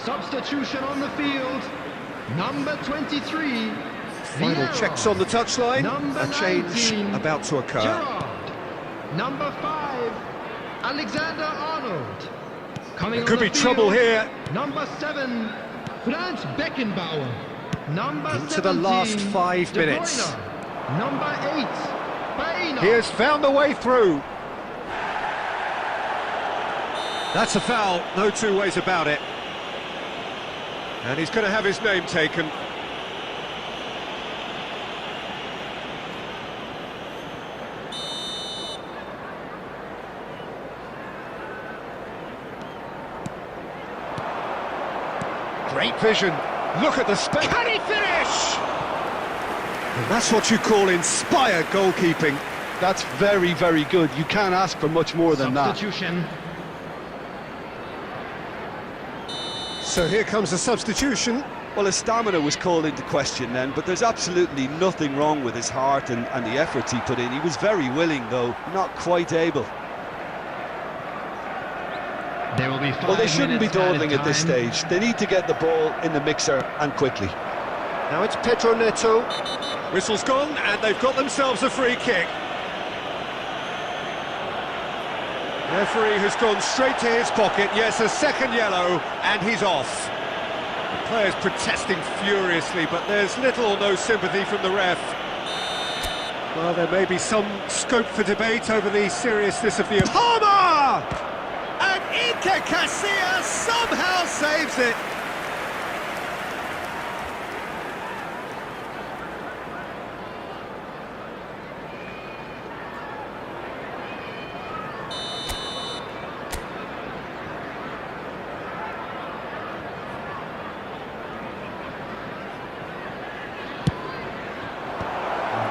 Substitution on the field. Number 23. Final Vieira. checks on the touchline. Number A change 19, about to occur. Gerrard. Number 5. Alexander-Arnold. Coming There on could the be trouble field, here. Number 7. Franz Beckenbauer. Number Into the last 5 De Bruyne. minutes. Number 8. Baena. He has found the way through. That's a foul, no two ways about it. And he's going to have his name taken. Great vision. Look at the space. Can he finish? And that's what you call inspired goalkeeping. That's very, very good. You can't ask for much more than that. Substitution. So here comes a substitution. Well, his stamina was called into question then, but there's absolutely nothing wrong with his heart and the efforts he put in. He was very willing, though, not quite able. There will be 5 Well, they shouldn't be minutes added dawdling at this time. stage. They need to get the ball in the mixer and quickly. Now it's Pedro Neto. Whistle's gone, and they've got themselves a free kick. Referee has gone straight to his pocket. Yes, a second yellow, and he's off. The players protesting furiously, but there's little or no sympathy from the ref. Well, there may be some scope for debate over the seriousness of the... Palmer! And Iker Casillas somehow saves it.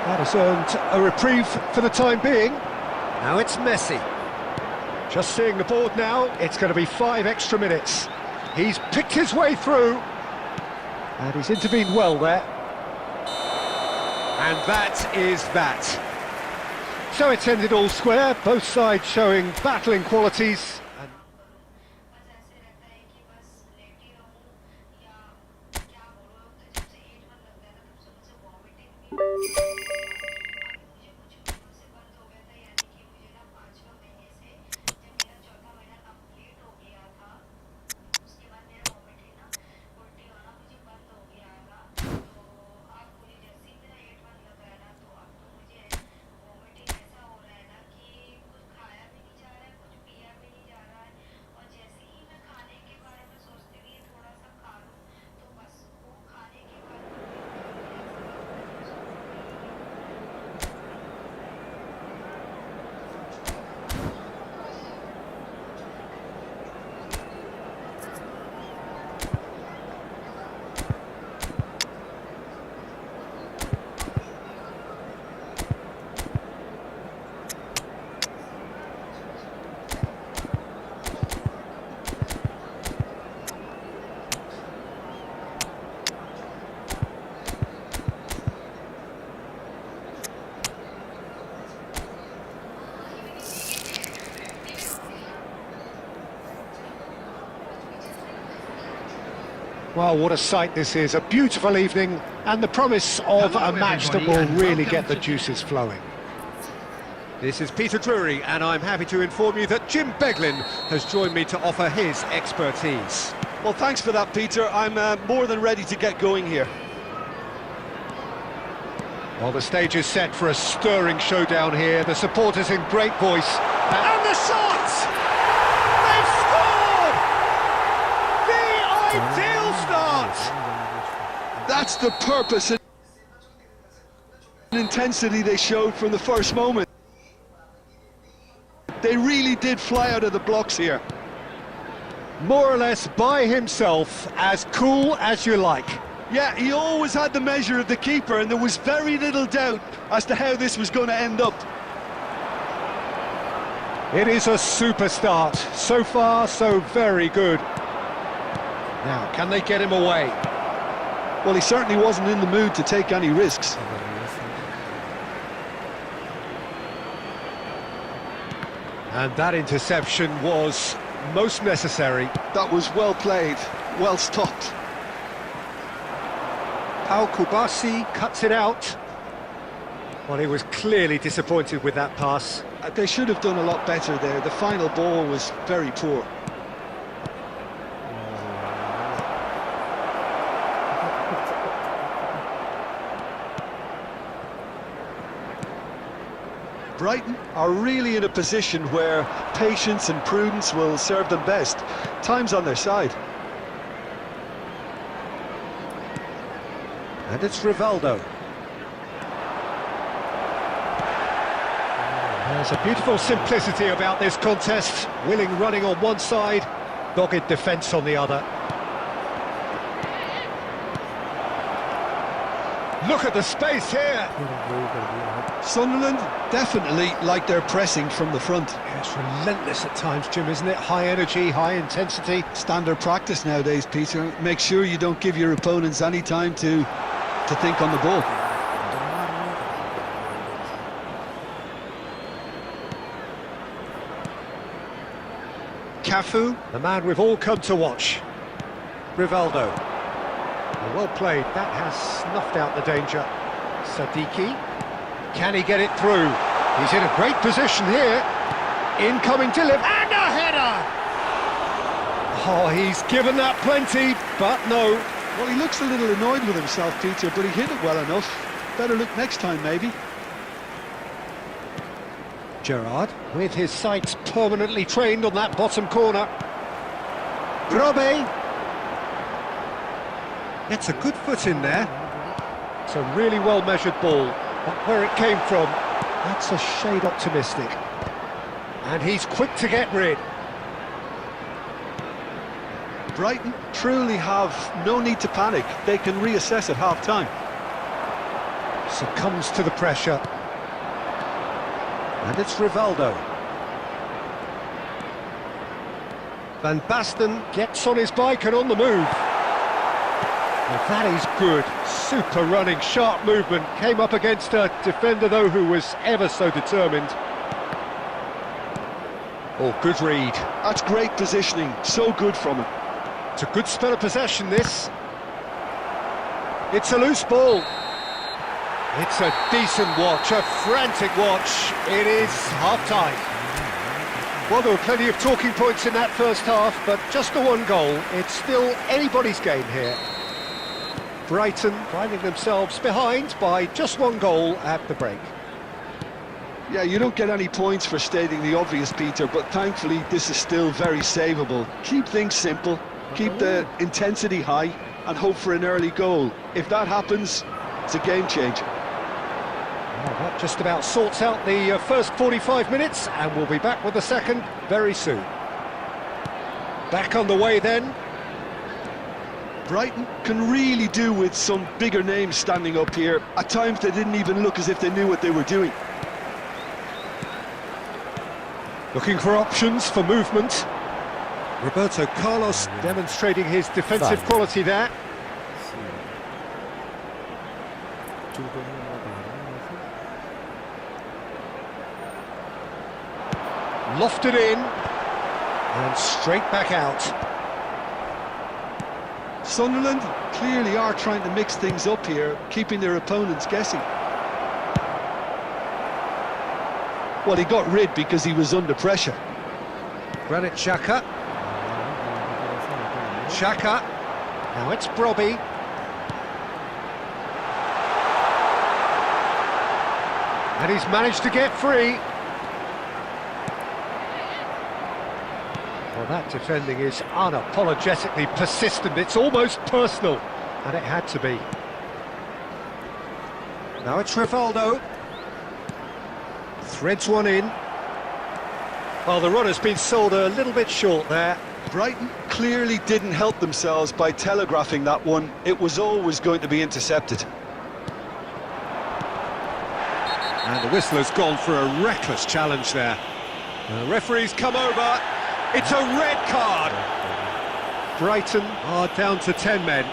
That has earned a reprieve for the time being. Now it's Messi. Just seeing the board now, it's going to be 5 extra minutes. He's picked his way through, and he's intervened well there. And that is that. So it's ended all square, both sides showing battling qualities. And बस ऐसे रहता है कि बस लेटी रहूं या क्या बोलो तो जब से 8 मंथ लगता है ना तब से मुझे वॉमिटिंग भी मुझे कुछ महीनों से बंद हो गया था यानी कि मुझे ना 5वें महीने से जब मेरा चौथा महीना कंप्लीट हो गया था उसके बाद मेरा वॉमिटिंग ना उल्टी होना मुझे बंद हो गया था तो अब मुझे जैसे ही मेरा 8 मंथ लग रहा है ना तो अब तो मुझे वॉमिटिंग ऐसा हो रहा है ना कि कुछ खाया भी नहीं जा रहा है कुछ पिया भी नहीं जा Well, what a sight this is. A beautiful evening and the promise of Hello, a match that everybody, will and really welcome get the to- juices flowing. This is Peter Drury, and I'm happy to inform you that Jim Beglin has joined me to offer his expertise. Well, thanks for that, Peter. I'm more than ready to get going here. Well, the stage is set for a stirring showdown here. The supporters in great voice. And the shot! They've scored! The ideal start! That's the purpose and intensity they showed from the first moment. They really did fly out of the blocks here. More or less by himself, as cool as you like. Yeah, he always had the measure of the keeper, and there was very little doubt as to how this was going to end up. It is a super start. So far, so very good. Now, can they get him away? Well, he certainly wasn't in the mood to take any risks. And that interception was most necessary. That was well played, well stopped. Pau Kubasi cuts it out. Well, he was clearly disappointed with that pass. They should have done a lot better there. The final ball was very poor. Brighton are really in a position where patience and prudence will serve them best. Time's on their side. And it's Rivaldo. There's a beautiful simplicity about this contest. Willing running on one side, dogged defence on the other. Look at the space here. Sunderland definitely like their pressing from the front. Yeah, it's relentless at times, Jim, isn't it? High energy, high intensity. Standard practice nowadays, Peter. Make sure you don't give your opponents any time to think on the ball. Cafu, the man we've all come to watch. Rivaldo. Well played, that has snuffed out the danger. Sadiki, can he get it through? He's in a great position here. Incoming delivery, and a header! Oh, he's given that plenty, but no. Well, he looks a little annoyed with himself, Peter, but he hit it well enough. Better look next time, maybe. Gerrard, with his sights permanently trained on that bottom corner. Grobe. It's a good foot in there. It's a really well-measured ball, but where it came from, that's a shade optimistic. And he's quick to get rid. Brighton truly have no need to panic. They can reassess at half-time. Succumbs to the pressure. And it's Rivaldo. Van Basten gets on his bike and on the move. Well, that is good. Super running, sharp movement. Came up against a defender, though, who was ever so determined. Oh, good read. That's great positioning. So good from him. It's a good spell of possession, this. It's a loose ball. It's a decent watch, a frantic watch. It is half-time. Well, there were plenty of talking points in that first half, but just the one goal. It's still anybody's game here. Brighton finding themselves behind by just one goal at the break. Yeah, you don't get any points for stating the obvious, Peter, but thankfully this is still very savable. Keep things simple, keep the intensity high, and hope for an early goal. If that happens, it's a game changer. Well, that just about sorts out the first 45 minutes, and we'll be back with the second very soon. Back on the way then. Brighton can really do with some bigger names standing up here. At times they didn't even look as if they knew what they were doing. Looking for options for movement. Roberto Carlos demonstrating his defensive quality there. Lofted in and straight back out. Sunderland clearly are trying to mix things up here, keeping their opponents guessing. Well, he got rid because he was under pressure. Granit Xhaka. Xhaka. Now it's Brobby. And he's managed to get free. Well, that defending is unapologetically persistent. It's almost personal. And it had to be. Now it's Rivaldo. Threads one in. Well, the run has been sold a little bit short there. Brighton clearly didn't help themselves by telegraphing that one. It was always going to be intercepted. And the whistler's gone for a reckless challenge there. The referee's come over. It's a red card. Brighton are down to 10 men.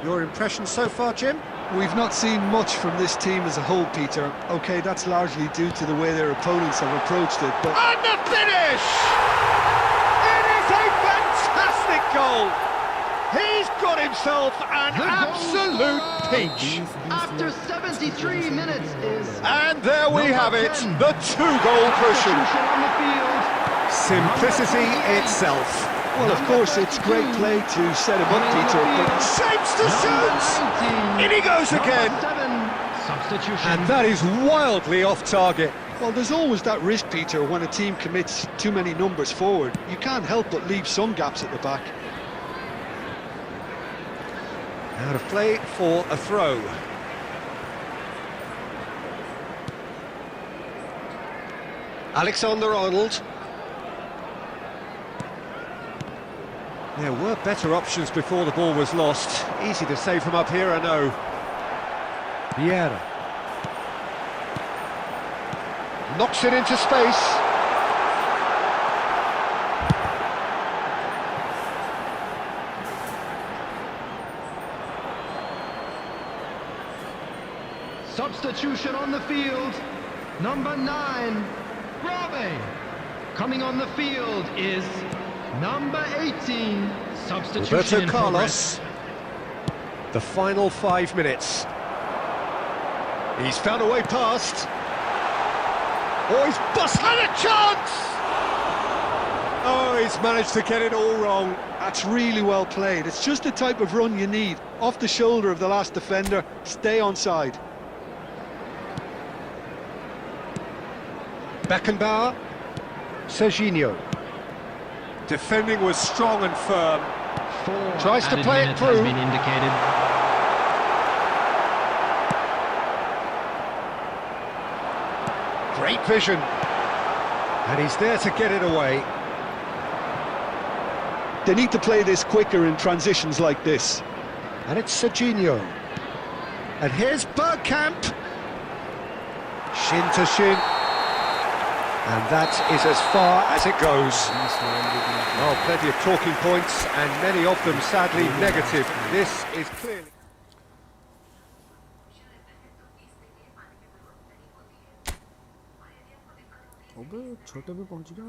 Your impression so far, Jim? We've not seen much from this team as a whole, Peter. OK, that's largely due to the way their opponents have approached it, but... And the finish! It is a fantastic goal! He's got himself an absolute peach! After 73 minutes is... And there we have it, the two-goal cushion. On the field. Simplicity itself. Well, of course, it's great play to set him up, Peter, but... Shapes to shoot! In he goes again! Substitution. And that is wildly off target. Well, there's always that risk, Peter, when a team commits too many numbers forward. You can't help but leave some gaps at the back. Out of play for a throw. Alexander-Arnold. There were better options before the ball was lost. Easy to say from up here, I know. Vieira. Knocks it into space. Substitution on the field. Number 9, Robbie. Coming on the field is number 18. Substitution Roberto in Carlos. The final 5 minutes. He's found a way past. Oh, he's busted a chance! Oh, he's managed to get it all wrong. That's really well played. It's just the type of run you need. Off the shoulder of the last defender, stay onside. Beckenbauer. Serginho. Defending was strong and firm. Tries to play it through. Has been indicated. Great vision. And he's there to get it away. They need to play this quicker in transitions like this. And it's Serginho. And here's Bergkamp. Shin to shin. And that is as far as it goes. Oh, plenty of talking points, and many of them sadly negative. This is clearly... अबे छोटे पे पहुंच गया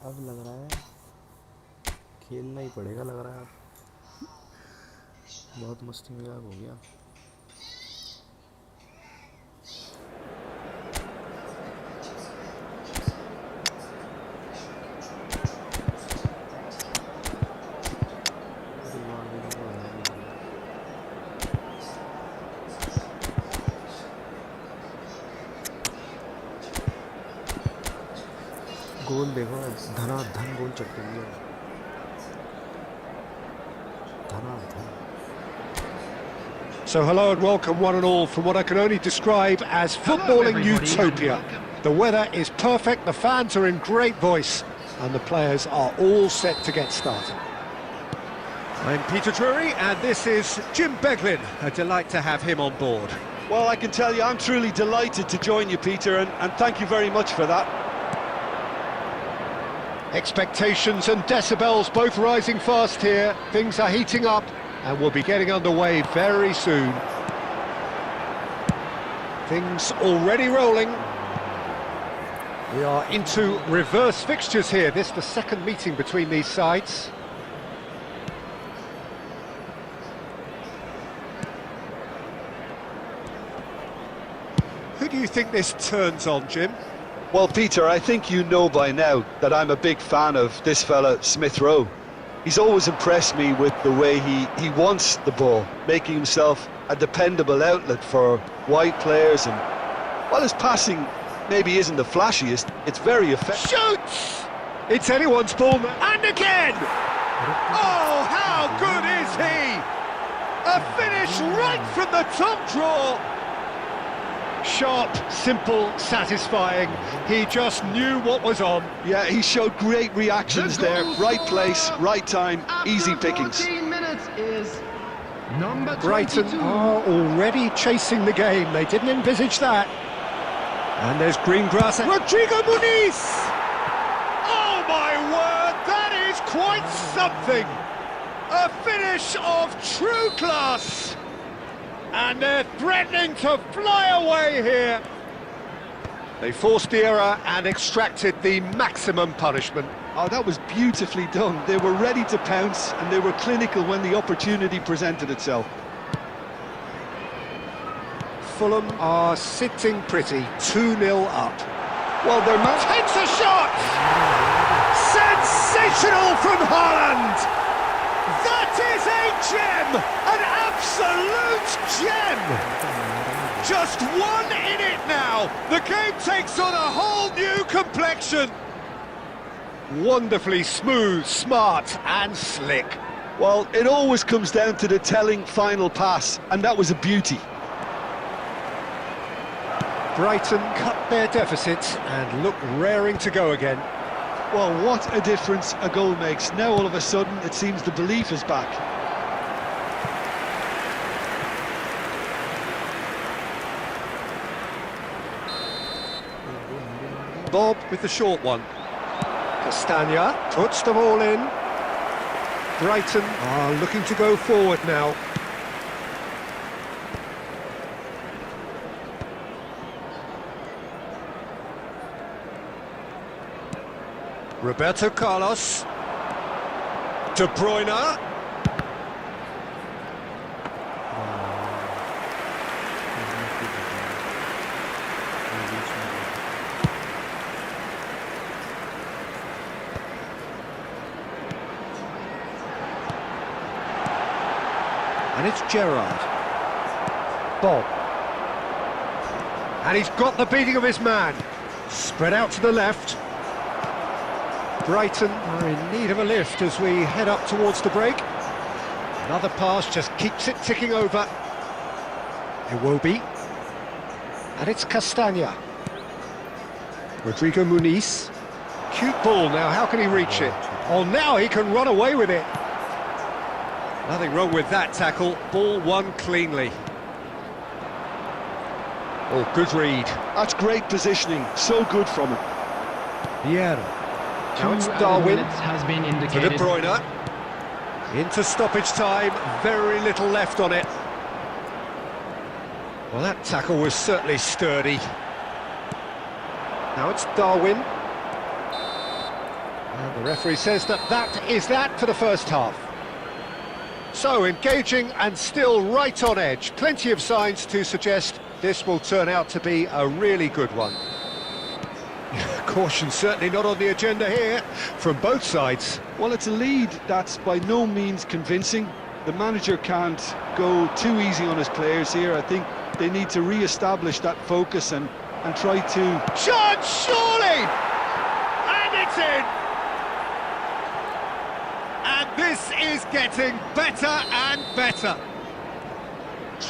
अब लग रहा है खेलना ही पड़ेगा, लग रहा है अब बहुत मस्ती मजाक हो गया। गोल देखो, धनाधन गोल चटकेंगे, धनाधन. So hello and welcome one and all from what I can only describe as footballing utopia. The weather is perfect, the fans are in great voice, and the players are all set to get started. I'm Peter Drury, and this is Jim Beglin. A delight to have him on board. Well, I can tell you, I'm truly delighted to join you, Peter, and thank you very much for that. Expectations and decibels both rising fast here. Things are heating up and we'll be getting underway very soon. Things already rolling. We are into reverse fixtures here. This is the second meeting between these sides. Who do you think this turns on, Jim? Well, Peter, I think you know by now that I'm a big fan of this fella, Smith Rowe. He's always impressed me with the way he wants the ball, making himself a dependable outlet for wide players, and while his passing maybe isn't the flashiest, it's very effective. Shoots! It's anyone's ball now. And again! Oh, how good is he? A finish right from the top draw. Sharp, simple, satisfying. He just knew what was on. Yeah, he showed great reactions there. Right place, right time, easy pickings. 14 minutes is number 22. Brighton are already chasing the game. They didn't envisage that. And there's green grass. Rodrigo Muniz! Oh my word, that is quite something! A finish of true class! And they're threatening to fly away here. They forced the error and extracted the maximum punishment. Oh, that was beautifully done. They were ready to pounce, and they were clinical when the opportunity presented itself. Fulham are sitting pretty, 2-0 up. Well, their man Takes a shot! Sensational from Haaland! That is a gem! An absolute gem! Just 1 in it now. The game takes on a whole new complexion. Wonderfully smooth, smart and slick. Well, it always comes down to the telling final pass, and that was a beauty. Brighton cut their deficit and look raring to go again. Well, what a difference a goal makes. Now all of a sudden it seems the belief is back. Bob with the short one. Castagna puts the ball in. Brighton are looking to go forward now. Roberto Carlos. De Bruyne. And it's Gerrard. Bob. And he's got the beating of his man. Spread out to the left. Brighton are in need of a lift as we head up towards the break. Another pass just keeps it ticking over. Iwobi. And it's Castagna. Rodrigo Muniz. Cute ball now, how can he reach it? Oh, now he can run away with it. Nothing wrong with that tackle. Ball won cleanly. Oh, good read. That's great positioning, so good from him. Vieira. Now it's 2 Darwin. minutes has been To indicated. De Bruyne. Into stoppage time, very little left on it. Well, that tackle was certainly sturdy. Now it's Darwin. And the referee says that is that for the first half. So, engaging and still right on edge. Plenty of signs to suggest this will turn out to be a really good one. Caution certainly not on the agenda here from both sides. Well, it's a lead that's by no means convincing. The manager can't go too easy on his players here. I think they need to re-establish that focus and try to... Shot, surely! And it's in! And this is getting better and better.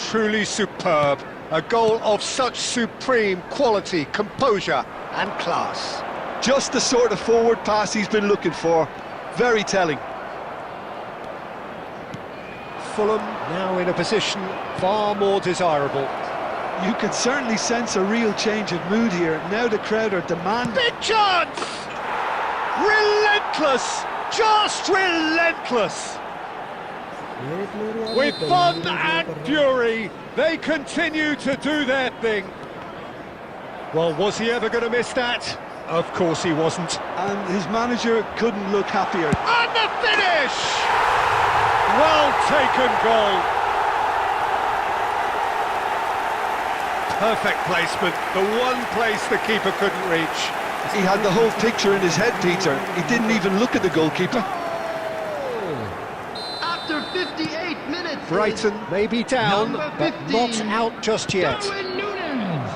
Truly superb. A goal of such supreme quality, composure and class. Just the sort of forward pass he's been looking for. Very telling. Fulham now in a position far more desirable. You can certainly sense a real change of mood here. Now the crowd are demanding. Big chance! Relentless! Just relentless! With fun and fury, they continue to do their thing. Well, was he ever going to miss that? Of course he wasn't. And his manager couldn't look happier. And the finish! Well taken goal. Perfect placement, the one place the keeper couldn't reach. He had the whole picture in his head, Peter. He didn't even look at the goalkeeper. After 58 minutes. Brighton may be down, Number but 15, not out just yet. Darwin Núñez.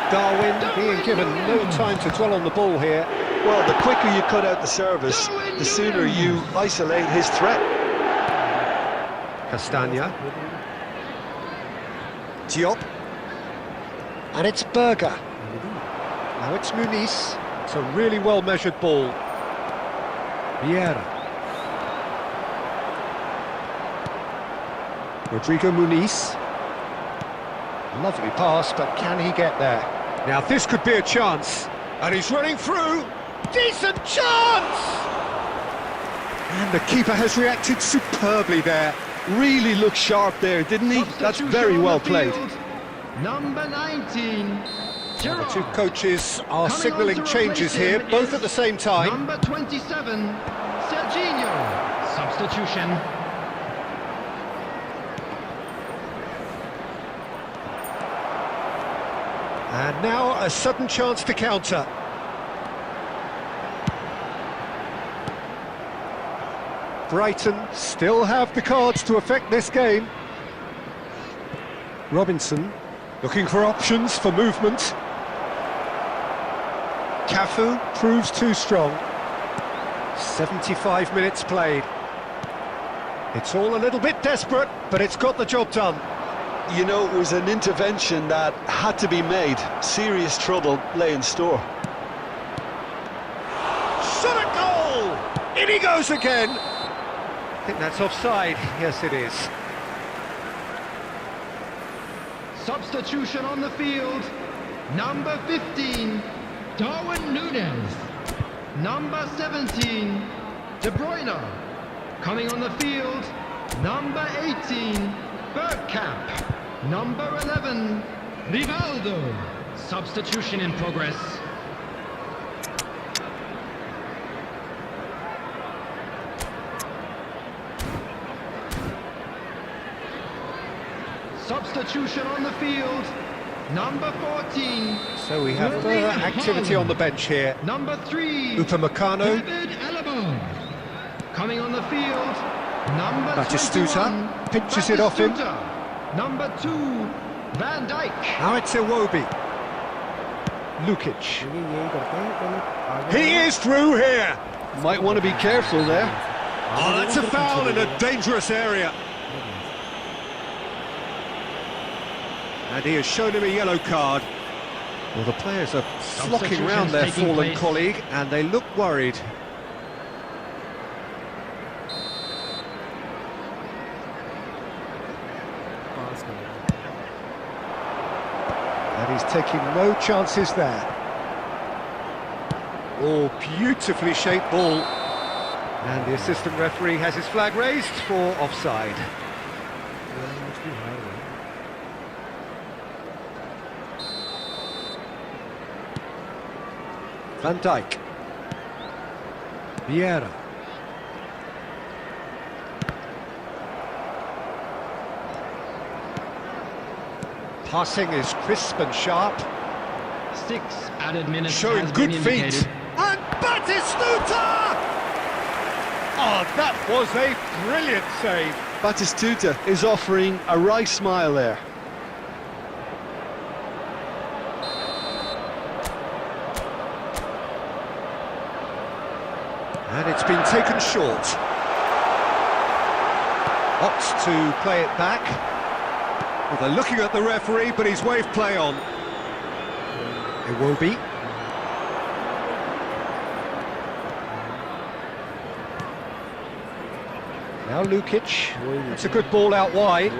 Darwin being given no time to dwell on the ball here. Well, the quicker you cut out the service, the sooner you isolate his threat. Castagna. Diop. And it's Berger. Now it's Muniz. It's a really well-measured ball. Vieira. Rodrigo Muniz. Lovely pass, but can he get there? Now this could be a chance. And he's running through. Decent chance! And the keeper has reacted superbly there. Really looked sharp there, didn't he? That's very well played. Number 19. The two coaches are signalling changes here, both at the same time. Number 27, Serginho. Substitution. And now a sudden chance to counter. Brighton still have the cards to affect this game. Robinson looking for options for movement. Cafu proves too strong. 75 minutes played. It's all a little bit desperate, but it's got the job done. You know, it was an intervention that had to be made. Serious trouble lay in store. Shot a goal! In he goes again! I think that's offside. Yes, it is. Substitution on the field. Number 15, Darwin Núñez. Number 17, De Bruyne. Coming on the field, number 18, Bergkamp. Number 11, Rivaldo. Substitution in progress. Substitution on the field, number 14. So we have further activity on the bench here. Number 3, Upamecano. David Alaba. Coming on the field, number Batistuta 21, pinches it off him. Batistuta. Number 2, Van Dijk. Now it's Iwobi. Lukic. He is through here. Might want to be careful there. Oh, that's a foul in a dangerous area. And he has shown him a yellow card. Well, the players are flocking round their fallen colleague, and they look worried. And he's taking no chances there. Oh, beautifully shaped ball. And the assistant referee has his flag raised for offside. Van Dijk. Vieira. Passing is crisp and sharp. 6 added minutes. Showing has good been feet. indicated. And Batistuta! Oh, that was a brilliant save. Batistuta is offering a wry smile there. And it's been taken short. Opts to play it back. Well, they're looking at the referee, but he's waved play on. It will be. Now Lukic. It's a good ball out wide.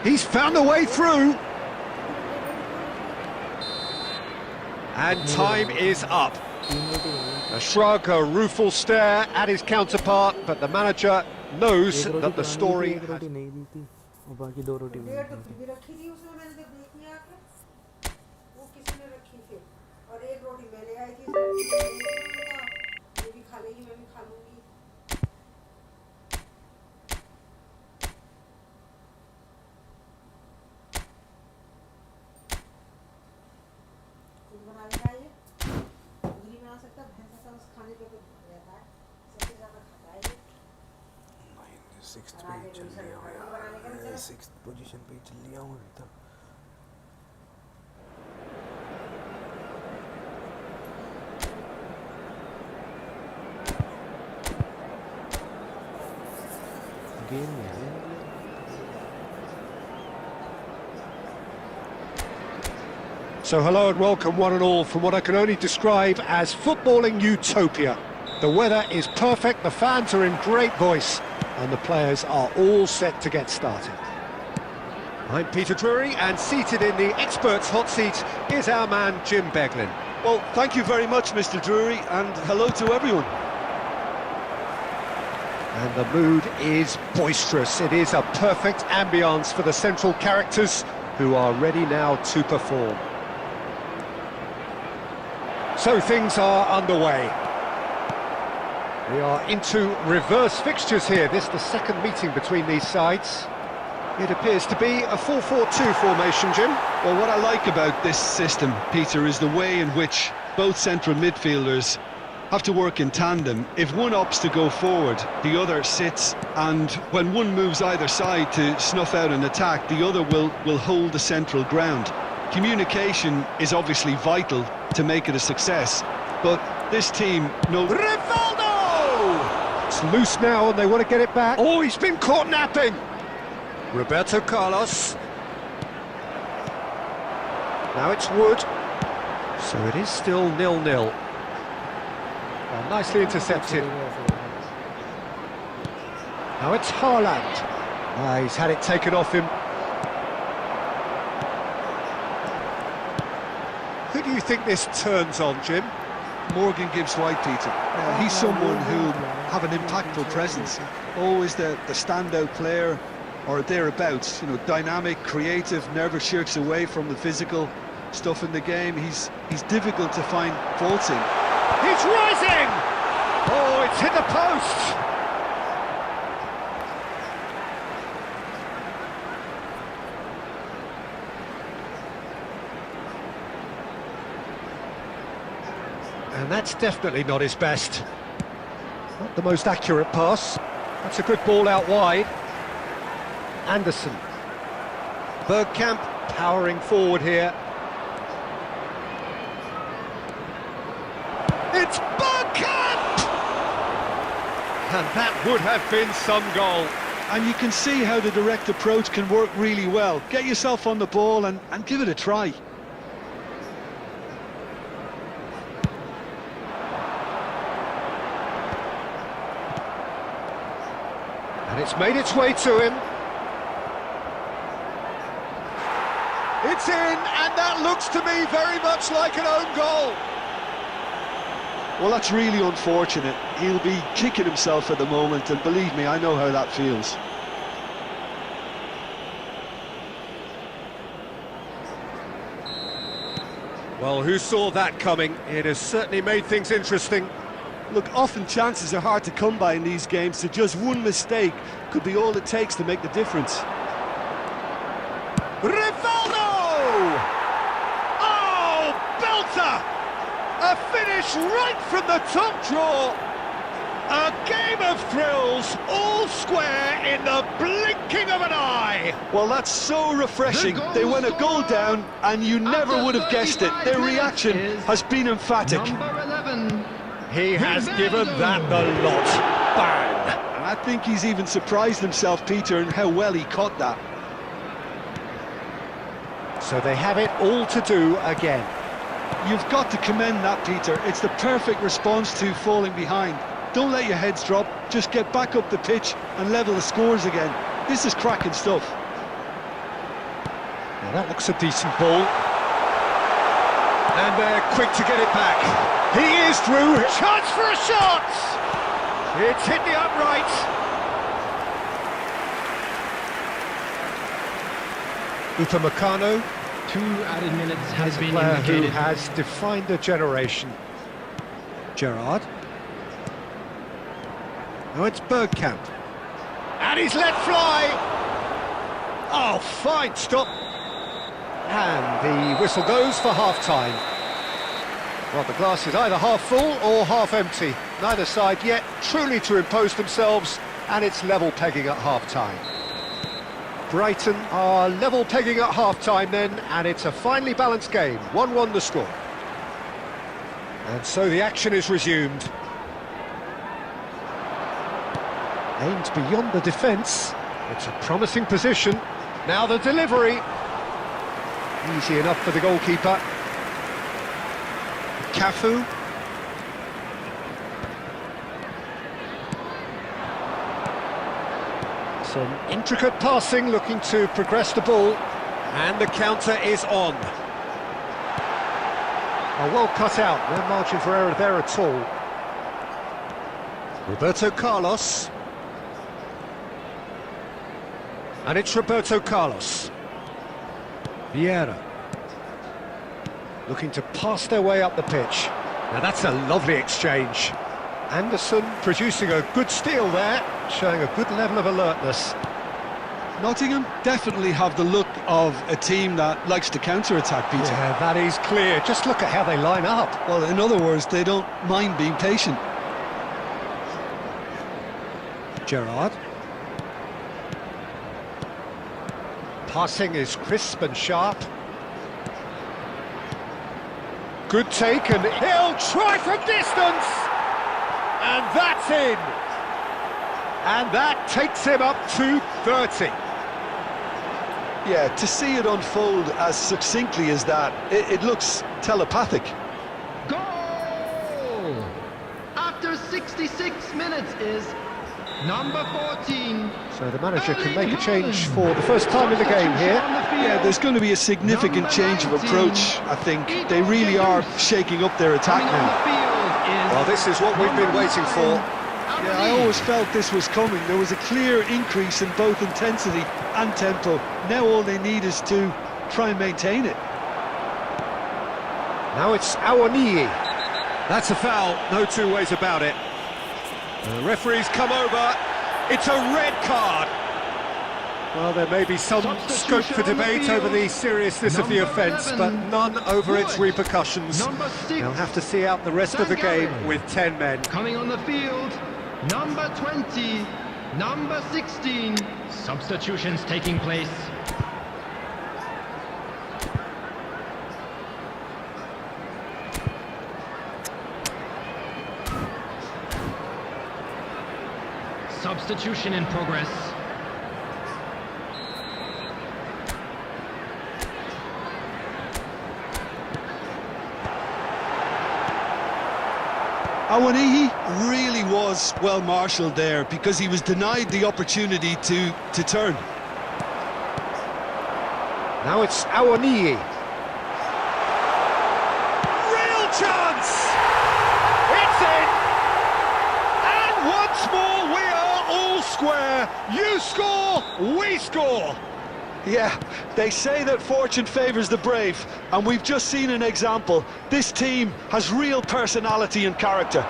He's found a way through. And time is up. A shrug, a rueful stare at his counterpart, but the manager knows that the story has... नहीं दी थी और बाकी 2 रोटी डेढ़ तो फिर भी रखी थी उसमें, मैंने जब देखी आके वो किसी ने रखी थी और एक रोटी मैं ले आई थी, ये भी खा लेगी मैं भी खा लूंगी। खुद बना लेगा ये, खुद नहीं बना सकता, भैंस का बस खाने पे कुछ रहता है, सबसे ज्यादा खाता है ये। 6th पे ही चल लिया हूँ यार, 6th पोजीशन पे ही चल लिया हूँ अभी तक। गेम में है। So hello and welcome one and all from what I can only describe as footballing utopia. The weather is perfect, the fans are in great voice, and the players are all set to get started. I'm Peter Drury, and seated in the experts' hot seat is our man Jim Beglin. Well, thank you very much, Mr. Drury, and hello to everyone. And the mood is boisterous. It is a perfect ambience for the central characters who are ready now to perform. So things are underway. We are into reverse fixtures here. This is the second meeting between these sides. It appears to be a 4-4-2 formation, Jim. Well, what I like about this system, Peter, is the way in which both central midfielders have to work in tandem. If one opts to go forward, the other sits, and when one moves either side to snuff out an attack, the other will hold the central ground. Communication is obviously vital to make it a success, but this team knows... It's loose now and they want to get it back. Oh, he's been caught napping. Roberto Carlos. Now it's Wood. So it is still 0-0. Well, nicely intercepted. Now it's Haaland. He's had it taken off him. Who do you think this turns on, Jim? Morgan Gibbs White, Peter. He's someone who'll have an impactful presence. Always the standout player or thereabouts. You know, dynamic, creative, never shirks away from the physical stuff in the game. He's difficult to find faults in. He's rising! Oh, it's hit the post! And that's definitely not his best. Not the most accurate pass. That's a good ball out wide. Anderson. Bergkamp powering forward here. It's Bergkamp! And that would have been some goal. And you can see how the direct approach can work really well. Get yourself on the ball and give it a try. And it's made its way to him. It's in, and that looks to me very much like an own goal. Well, that's really unfortunate. He'll be kicking himself at the moment, and believe me, I know how that feels. Well, who saw that coming? It has certainly made things interesting. Look, often chances are hard to come by in these games, so just one mistake could be all it takes to make the difference. Rivaldo! Oh, belter! A finish right from the top draw. A game of thrills, all square in the blinking of an eye. Well, that's so refreshing. They went a goal down, and you never would have guessed it. Their reaction has been emphatic. Number 11. He has given that the lot. Bang! And I think he's even surprised himself, Peter, in how well he caught that. So they have it all to do again. You've got to commend that, Peter. It's the perfect response to falling behind. Don't let your heads drop, just get back up the pitch and level the scores again. This is cracking stuff. Now that looks a decent ball. And they're quick to get it back. He is through. Chance for a shot! It's hit the upright. Upamecano 2 added minutes has is a been player who indicated. has defined a generation. Gerrard. Now it's Bergkamp. And he's let fly! Oh, fine stop. And the whistle goes for half-time. Well, the glass is either half full or half empty. Neither side yet truly to impose themselves, and it's level pegging at half-time. Brighton are level pegging at half-time then, and it's a finely balanced game. 1-1 the score. And so the action is resumed. Aimed beyond the defence. It's a promising position. Now the delivery. Easy enough for the goalkeeper. Cafu. Some intricate passing, looking to progress the ball. And the counter is on. Oh, well cut out. No margin for error there at all. Roberto Carlos. And it's Roberto Carlos. Vieira. Looking to pass their way up the pitch. Now that's a lovely exchange. Anderson producing a good steal there, showing a good level of alertness. Nottingham definitely have the look of a team that likes to counter-attack, Peter. Yeah, that is clear. Just look at how they line up. Well, in other words, they don't mind being patient. Gerrard. Passing is crisp and sharp. Good take, and he'll try from distance! And that's in! And that takes him up to 30. Yeah, to see it unfold as succinctly as that, it looks telepathic. Goal! After 66 minutes is number 14. So the manager can make a change for the first time in the game here. Yeah, there's going to be a significant change of approach, I think. They really are shaking up their attack now. Well, this is what we've been waiting for. Yeah, I always felt this was coming. There was a clear increase in both intensity and tempo. Now all they need is to try and maintain it. Now it's Awoniyi. That's a foul, no two ways about it. The referee's come over. It's a red card. Well, there may be some scope for debate over the seriousness of the offence, but none over its repercussions. They'll have to see out the rest of the game with 10 men. Coming on the field, number 20, number 16. Substitutions taking place. Substitution in progress. Awoniyi really was well marshalled there because he was denied the opportunity to turn. Now it's Awoniyi. Real chance! It's in! And once more we are all square. You score, we score. Yeah, they say that fortune favours the brave, and we've just seen an example. This team has real personality and character.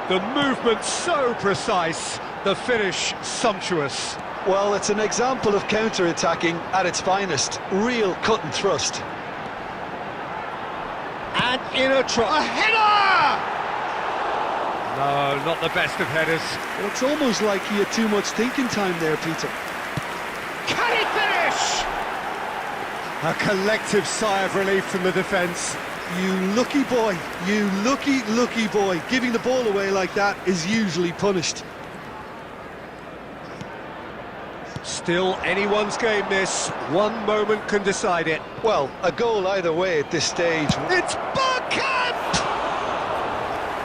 The movement so precise, the finish sumptuous. Well, it's an example of counter-attacking at its finest. Real cut and thrust. And in a try. A header! No, not the best of headers. Well, it's almost like he had too much thinking time there, Peter. Can he finish? A collective sigh of relief from the defence. You lucky boy, you lucky boy. Giving the ball away like that is usually punished. Still anyone's game this. One moment can decide it. Well, a goal either way at this stage. It's Bergkamp!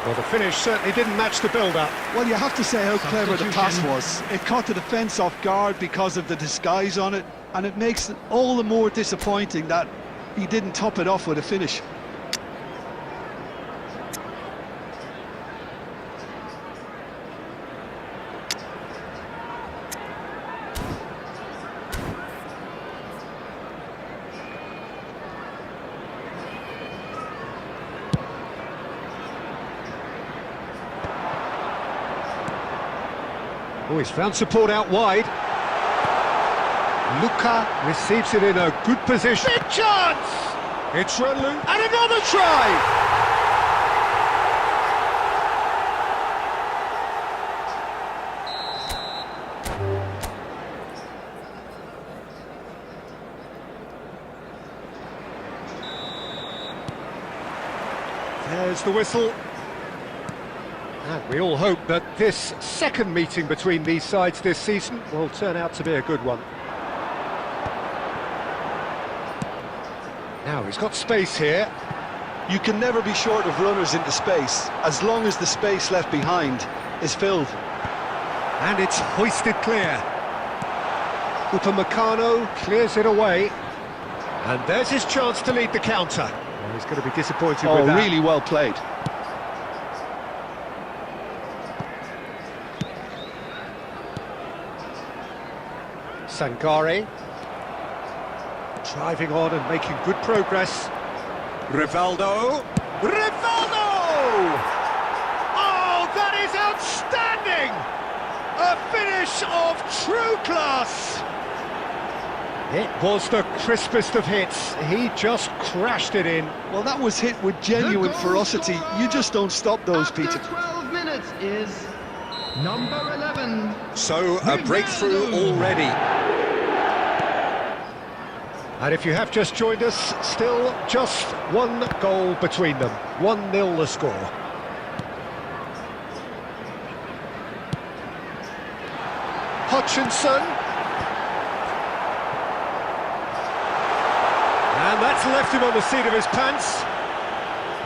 Well, the finish certainly didn't match the build-up. Well, you have to say how clever the pass was. It caught the defence off guard because of the disguise on it, and it makes it all the more disappointing that he didn't top it off with a finish. Oh, he's found support out wide. Luka receives it in a good position. Big chance! It's run loose. And another try! There's the whistle. And we all hope that this second meeting between these sides this season will turn out to be a good one. Now he's got space here. You can never be short of runners into space, as long as the space left behind is filled. And it's hoisted clear. Upamecano clears it away. And there's his chance to lead the counter. Well, he's going to be disappointed with that. Really well played. Sangare driving on and making good progress. Rivaldo! Rivaldo! Oh, that is outstanding! A finish of true class! It was the crispest of hits. He just crashed it in. Well, that was hit with genuine ferocity. You just don't stop those, Peter. After 12 minutes is number 11. So, a breakthrough already. And if you have just joined us, still just one goal between them. 1-0 the score. Hutchinson. And that's left him on the seat of his pants.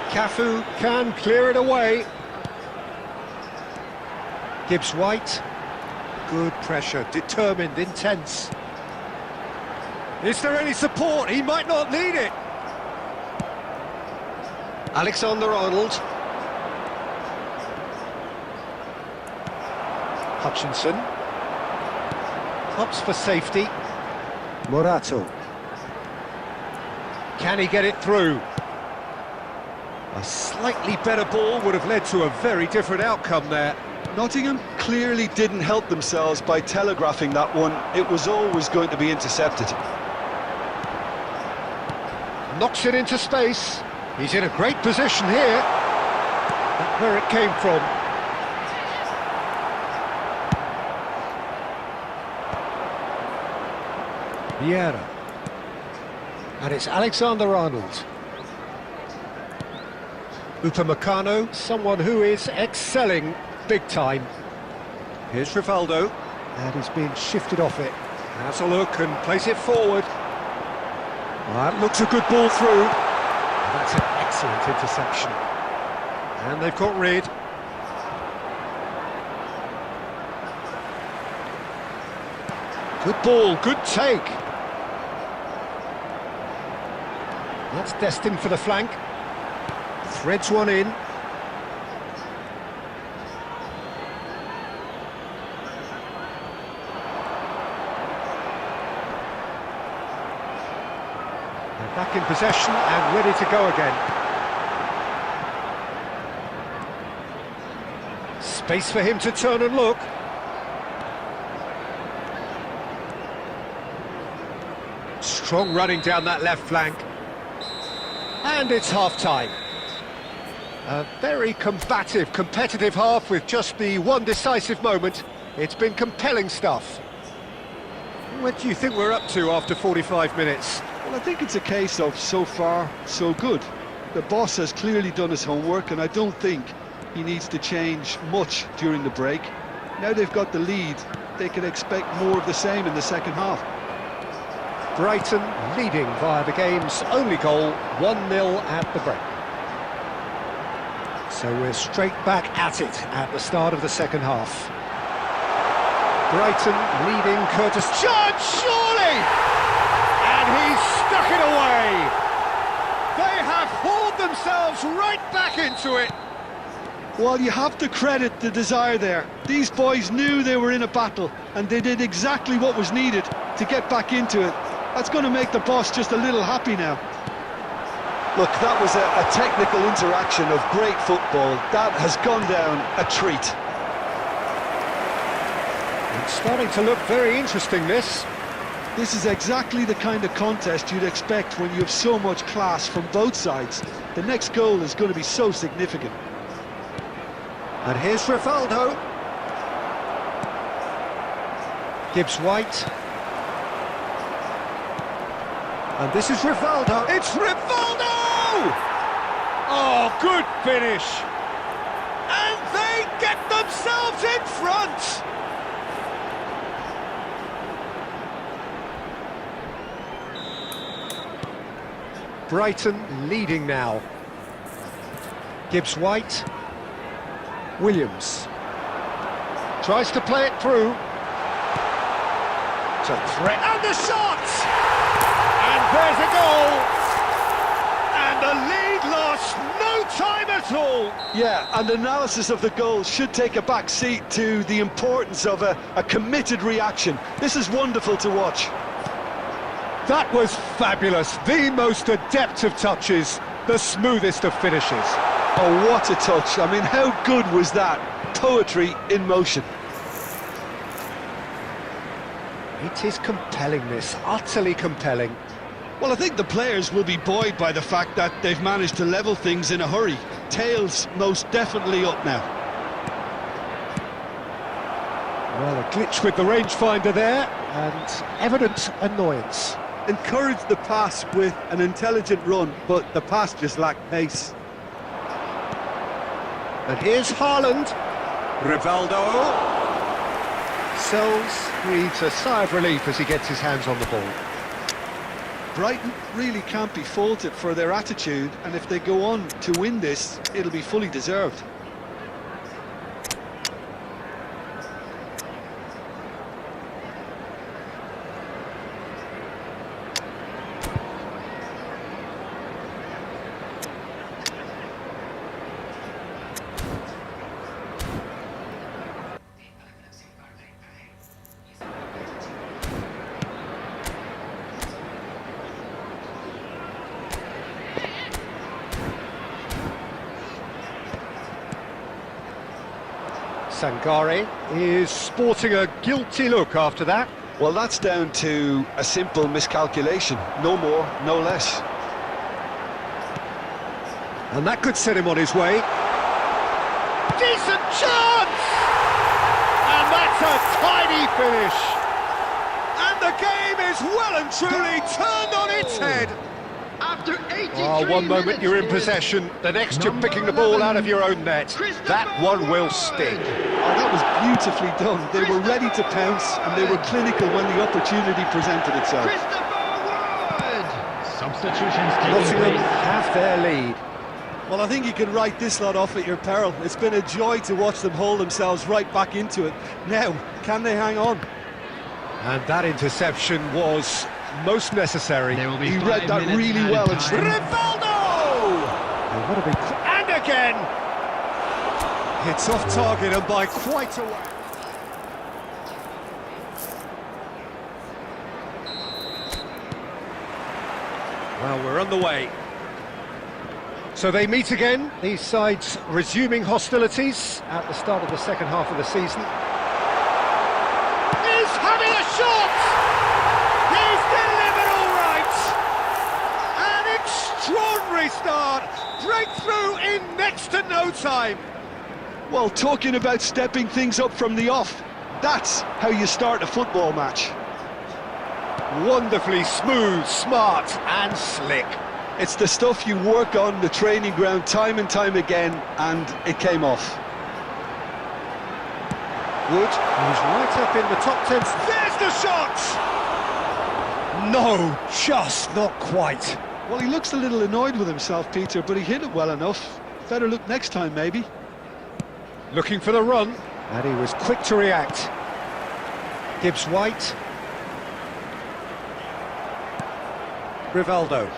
Cafu can clear it away. Gibbs-White. Good pressure, determined, intense. Is there any support? He might not need it. Alexander-Arnold. Hutchinson. Hops for safety. Morato. Can he get it through? A slightly better ball would have led to a very different outcome there. Nottingham clearly didn't help themselves by telegraphing that one. It was always going to be intercepted. Knocks it into space. He's in a great position here. That's where it came from. Vieira. And it's Alexander-Arnold. Upamecano, someone who is excelling big time. Here's Rivaldo. And he's being shifted off it. Has a look and plays it forward. That looks a good ball through. That's an excellent interception. And they've got rid. Good ball, good take. That's destined for the flank. Threads one in. Back in possession and ready to go again. Space for him to turn and look. Strong running down that left flank. And it's half-time. A very combative, competitive half with just the one decisive moment. It's been compelling stuff. What do you think we're up to after 45 minutes? Well, I think it's a case of so far, so good. The boss has clearly done his homework, and I don't think he needs to change much during the break. Now they've got the lead, they can expect more of the same in the second half. Brighton leading via the game's only goal, 1-0 at the break. So we're straight back at it at the start of the second half. Brighton leading, Curtis chance, surely! And he's stuck it away! They have hauled themselves right back into it! Well, you have to credit the desire there. These boys knew they were in a battle, and they did exactly what was needed to get back into it. That's going to make the boss just a little happy now. Look, that was a technical interaction of great football. That has gone down a treat. It's starting to look very interesting, this. This is exactly the kind of contest you'd expect when you have so much class from both sides. The next goal is going to be so significant. And here's Rivaldo. Gibbs-White. And this is Rivaldo. It's Rivaldo! Oh, good finish. And they get themselves in front. Brighton leading now. Gibbs-White. Williams. Tries to play it through. To threat. And the shot! And there's a goal! And the lead lost no time at all! Yeah, and analysis of the goal should take a back seat to the importance of a committed reaction. This is wonderful to watch. That was fabulous. The most adept of touches, the smoothest of finishes. Oh, what a touch. I mean, how good was that? Poetry in motion. It is compelling, this, utterly compelling. Well, I think the players will be buoyed by the fact that they've managed to level things in a hurry. Tails most definitely up now. Well, a glitch with the rangefinder there, and evident annoyance. Encouraged the pass with an intelligent run, but the pass just lacked pace. And here's Haaland. Rivaldo. Sells breathes a sigh of relief as he gets his hands on the ball. Brighton really can't be faulted for their attitude, and if they go on to win this, it'll be fully deserved. Sangare is sporting a guilty look after that. Well, that's down to a simple miscalculation. No more, no less. And that could set him on his way. Decent chance! And that's a tiny finish. And the game is well and truly turned on its head. After 83 one moment minutes, you're in possession, the next you're picking the ball out of your own net. That one will sting. Oh, that was beautifully done. They were ready to pounce, and they were clinical when the opportunity presented itself. Substitutions taking Nottingham place. have their lead. Well, I think you can write this lot off at your peril. It's been a joy to watch them hold themselves right back into it. Now, can they hang on? And that interception was most necessary. There will be He 5 read that minutes really added well. time. Rivaldo! Oh, what a big... And again! It's off target and by quite a way. Well, we're on the way. So they meet again, these sides resuming hostilities at the start of the second half of the season. He's having a shot! He's delivered all right! An extraordinary start! Breakthrough in next to no time! Well, talking about stepping things up from the off, that's how you start a football match. Wonderfully smooth, smart and slick. It's the stuff you work on the training ground time and time again, and it came off. Wood, who's right up in the top 10. There's the shot! No, just not quite. Well, he looks a little annoyed with himself, Peter, but he hit it well enough. Better look next time, maybe. Looking for the run, and he was quick to react. Gibbs White. Rivaldo.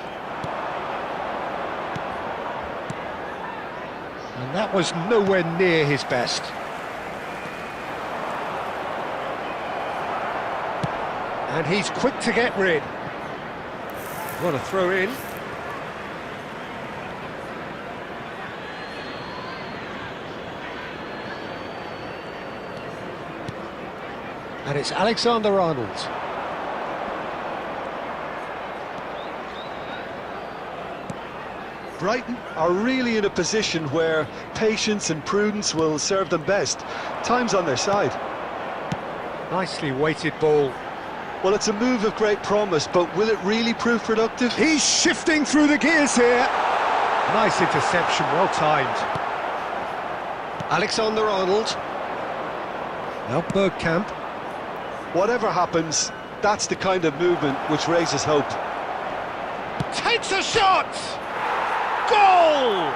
And that was nowhere near his best. And he's quick to get rid. What a throw in. And it's Alexander-Arnold. Brighton are really in a position where patience and prudence will serve them best. Time's on their side. Nicely weighted ball. Well, it's a move of great promise, but will it really prove productive? He's shifting through the gears here. Nice interception, well timed. Alexander-Arnold. Now Bergkamp. Whatever happens, that's the kind of movement which raises hope. Takes a shot! Goal!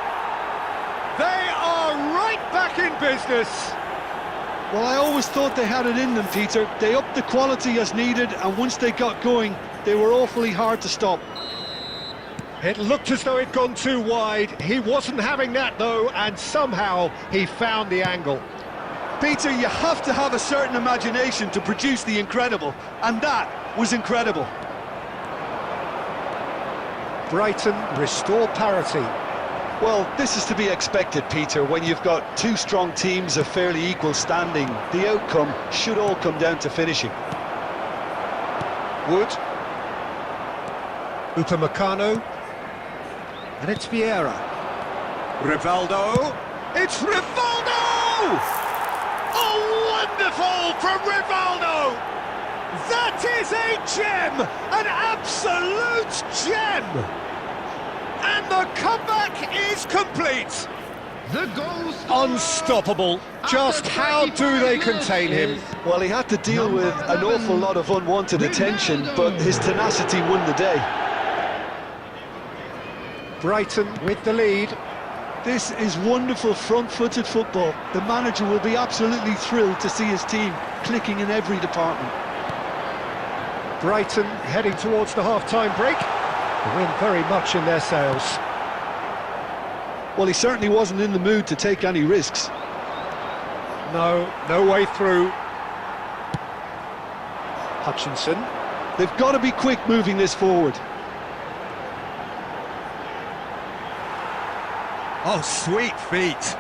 They are right back in business. Well, I always thought they had it in them, Peter. They upped the quality as needed, and once they got going, they were awfully hard to stop. It looked as though it'd gone too wide. He wasn't having that, though, and somehow he found the angle. Peter, you have to have a certain imagination to produce the incredible, and that was incredible. Brighton restore parity. Well, this is to be expected, Peter, when you've got two strong teams of fairly equal standing. The outcome should all come down to finishing. Wood. Upamecano. And it's Vieira. Rivaldo. It's Rivaldo! Oh, wonderful from Rivaldo! That is a gem! An absolute gem! And the comeback is complete! The goal scorer Unstoppable. Just after how do they 35 contain him? minutes Well, he had to deal with an awful lot of unwanted attention, but his tenacity won the day. Brighton with the lead. This is wonderful front-footed football. The manager will be absolutely thrilled to see his team clicking in every department. Brighton heading towards the half-time break. The wind very much in their sails. Well, he certainly wasn't in the mood to take any risks. No way through. Hutchinson. They've got to be quick moving this forward. Oh, sweet feet.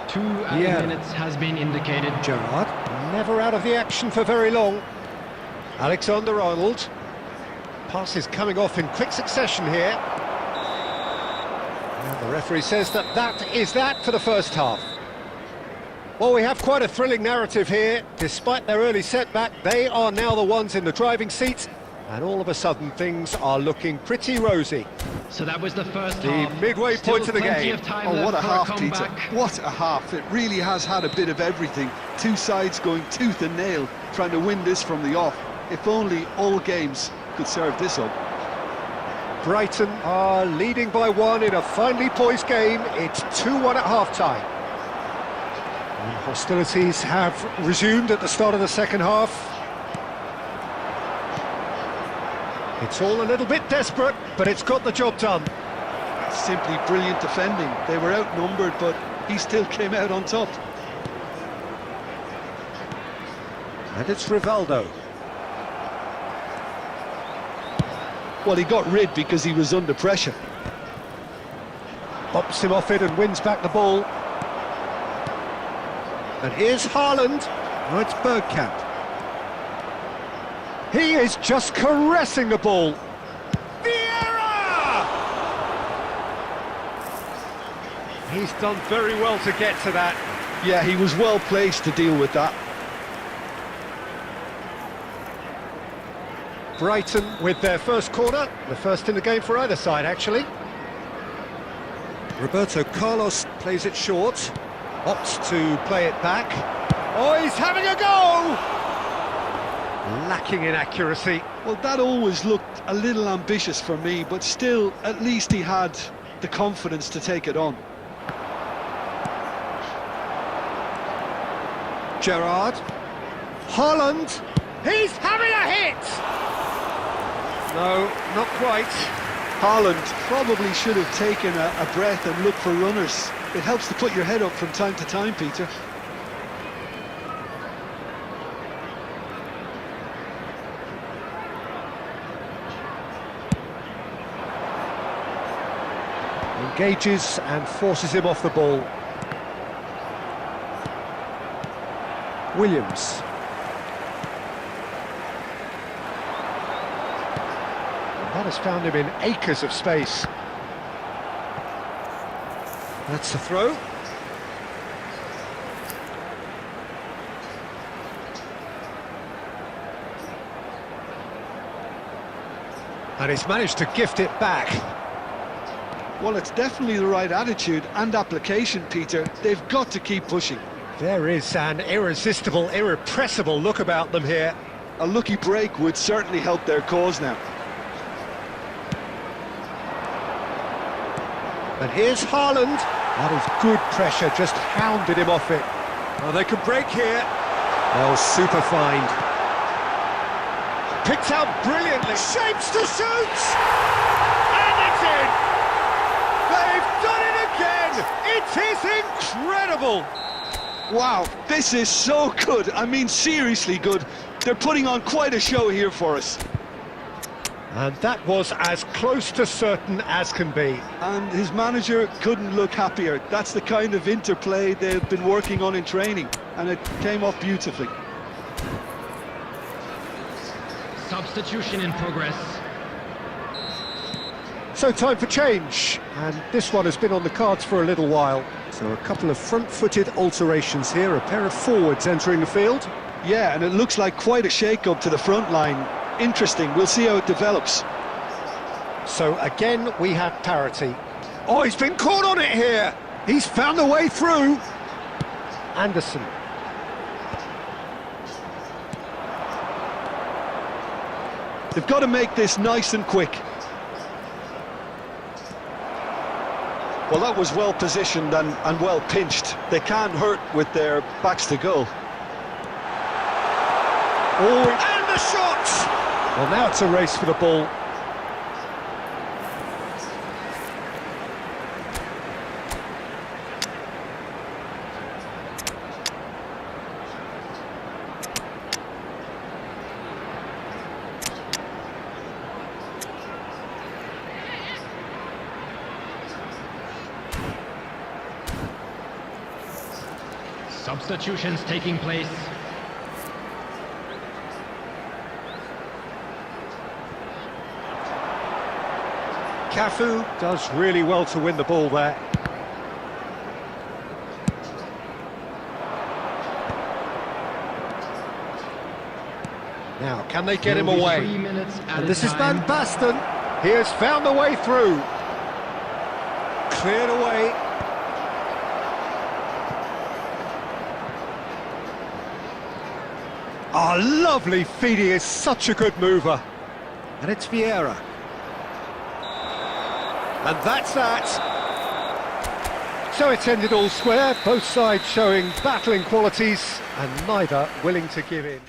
2 added minutes has been indicated. Gerrard, never out of the action for very long. Alexander-Arnold. Passes coming off in quick succession here. And the referee says that is that for the first half. Well, we have quite a thrilling narrative here. Despite their early setback, they are now the ones in the driving seat. And all of a sudden, things are looking pretty rosy. So that was the first The half. midway Still point of the plenty game. of time Oh, what a left for half, Peter. comeback. What a half. It really has had a bit of everything. Two sides going tooth and nail, trying to win this from the off. If only all games could serve this up. Brighton are leading by 1 in a finely poised game. It's 2-1 at half-time. And hostilities have resumed at the start of the second half. It's all a little bit desperate, but it's got the job done. Simply brilliant defending. They were outnumbered, but he still came out on top. And it's Rivaldo. Well, he got rid because he was under pressure. Bops him off it and wins back the ball. And here's Haaland. Oh, it's Bergkamp. He is just caressing the ball. Vieira! He's done very well to get to that. Yeah, he was well placed to deal with that. Brighton with their first corner, the first in the game for either side, actually. Roberto Carlos plays it short, opts to play it back. Oh, he's having a go! Lacking in accuracy. Well, that always looked a little ambitious for me, but still, at least he had the confidence to take it on. Gerrard. Haaland. He's having a hit! No, not quite. Haaland probably should have taken a breath and looked for runners. It helps to put your head up from time to time, Peter. Engages and forces him off the ball. Williams. That has found him in acres of space. That's the throw. And he's managed to gift it back. Well, it's definitely the right attitude and application, Peter. They've got to keep pushing. There is an irresistible, irrepressible look about them here. A lucky break would certainly help their cause now. And here's Haaland. That is good pressure, just hounded him off it. Oh, they can break here. Oh, super find. Picked out brilliantly. Shapes to shoot! And it's in! They've done it again! It is incredible! Wow, this is so good. I mean, seriously good. They're putting on quite a show here for us. And that was as close to certain as can be. And his manager couldn't look happier. That's the kind of interplay they've been working on in training, and it came off beautifully. Substitution in progress. So time for change, and this one has been on the cards for a little while. So a couple of front-footed alterations here, a pair of forwards entering the field. Yeah, and it looks like quite a shake-up to the front line. Interesting, we'll see how it develops. So again, we have parity. Oh, he's been caught on it here! He's found a way through! Anderson. They've got to make this nice and quick. Well, that was well positioned and well pinched. They can't hurt with their backs to goal. Oh, and the shot! Well, now it's a race for the ball. Substitutions taking place. Cafu does really well to win the ball there. Now, can they get him away? 3 minutes at And a this is time. Van Basten. He has found a way through. Cleared away. Oh, lovely feed. He is such a good mover. And it's Vieira. And that's that. So it's ended all square, both sides showing battling qualities and neither willing to give in.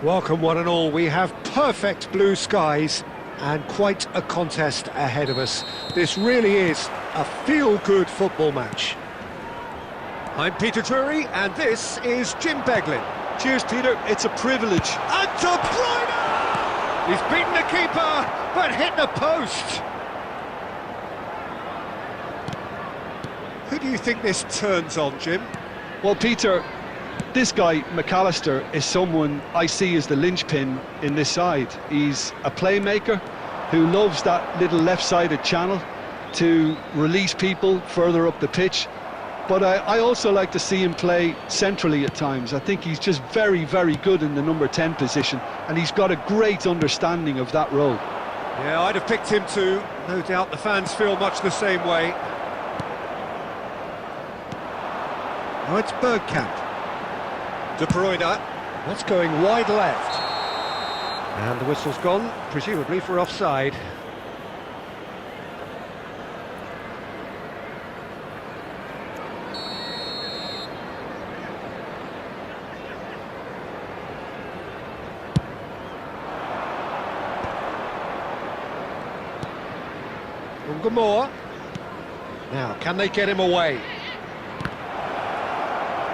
Welcome one and all, we have perfect blue skies and quite a contest ahead of us. This really is a feel-good football match. I'm Peter Drury and this is Jim Beglin. Cheers, Peter. It's a privilege. And De Bruyne! He's beaten the keeper, but hit the post. Who do you think this turns on, Jim? Well, Peter, this guy, McAllister, is someone I see as the linchpin in this side. He's a playmaker who loves that little left-sided channel to release people further up the pitch. But I also like to see him play centrally at times. I think he's just very, very good in the number 10 position, and he's got a great understanding of that role. Yeah, I'd have picked him too. No doubt the fans feel much the same way. Now it's Bergkamp. De Bruyne, that's going wide left. And the whistle's gone, presumably for offside. Ungamore. Now, can they get him away?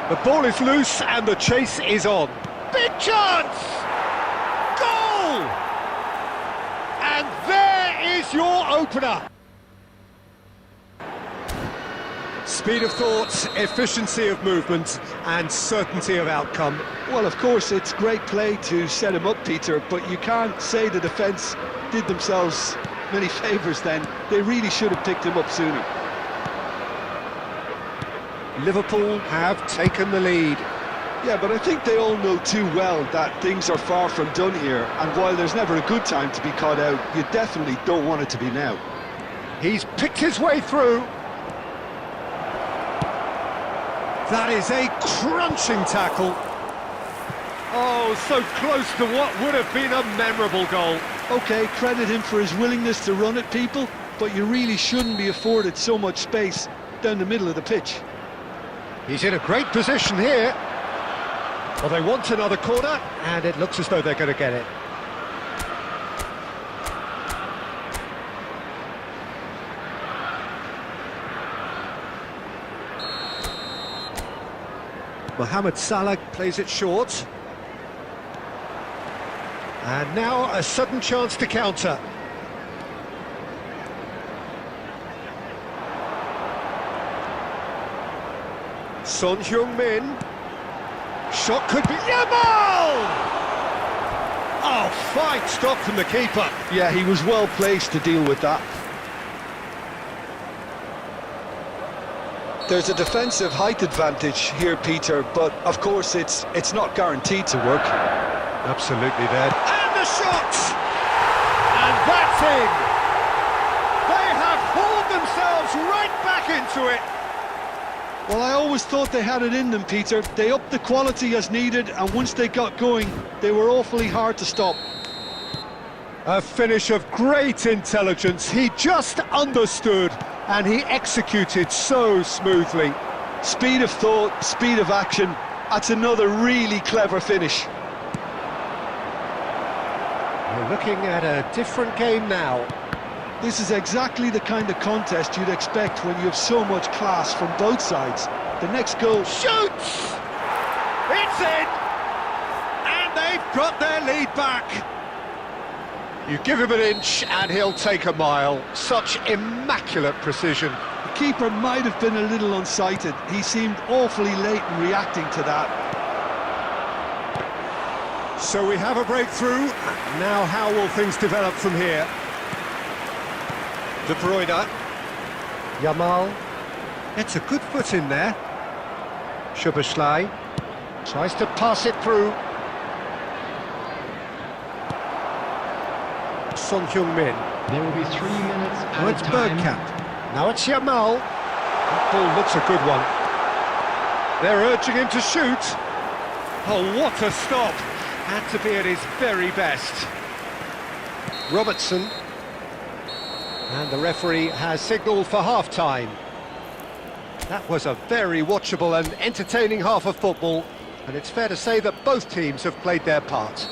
The ball is loose and the chase is on. Big chance! Goal! And there is your opener. Speed of thought, efficiency of movement and certainty of outcome. Well, of course, it's great play to set him up, Peter, but you can't say the defence did themselves many favours then. They really should have picked him up sooner. Liverpool have taken the lead. Yeah, but I think they all know too well that things are far from done here, and while there's never a good time to be caught out, you definitely don't want it to be now. He's picked his way through. That is a crunching tackle. Oh, so close to what would have been a memorable goal. OK, credit him for his willingness to run at people, but you really shouldn't be afforded so much space down the middle of the pitch. He's in a great position here. Well, they want another corner, and it looks as though they're going to get it. Mohamed Salah plays it short. And now a sudden chance to counter. Son Heung-min. Shot could be... Yamal! Oh, fine stop from the keeper. Yeah, he was well placed to deal with that. There's a defensive height advantage here, Peter, but of course it's not guaranteed to work. Absolutely there. And the shot! And that's in! They have hauled themselves right back into it. Well, I always thought they had it in them, Peter. They upped the quality as needed, and once they got going, they were awfully hard to stop. A finish of great intelligence. He just understood, and he executed so smoothly. Speed of thought, speed of action. That's another really clever finish. We're looking at a different game now. This is exactly the kind of contest you'd expect when you have so much class from both sides. The next goal... Shoots! It's in! And they've got their lead back. You give him an inch and he'll take a mile. Such immaculate precision. The keeper might have been a little unsighted. He seemed awfully late in reacting to that. So we have a breakthrough. Now how will things develop from here? De Bruyne. Yamal. It's a good foot in there. Szoboszlai tries to pass it through. Son Heung-min. There will be 3 minutes Now it's added time. Bergkamp. Now it's Yamal. That ball looks a good one. They're urging him to shoot. Oh, what a stop! Had to be at his very best. Robertson. And the referee has signalled for half-time. That was a very watchable and entertaining half of football, and it's fair to say that both teams have played their part.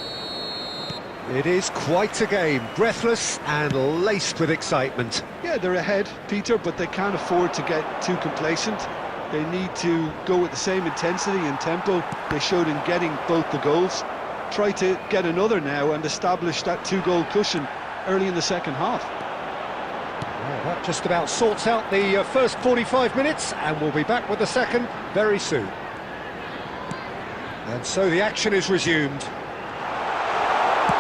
It is quite a game, breathless and laced with excitement. Yeah, they're ahead, Peter, but they can't afford to get too complacent. They need to go with the same intensity and tempo they showed in getting both the goals. Try to get another now and establish that 2-goal cushion early in the second half. Well, that just about sorts out the first 45 minutes, and we'll be back with the second very soon. And so the action is resumed.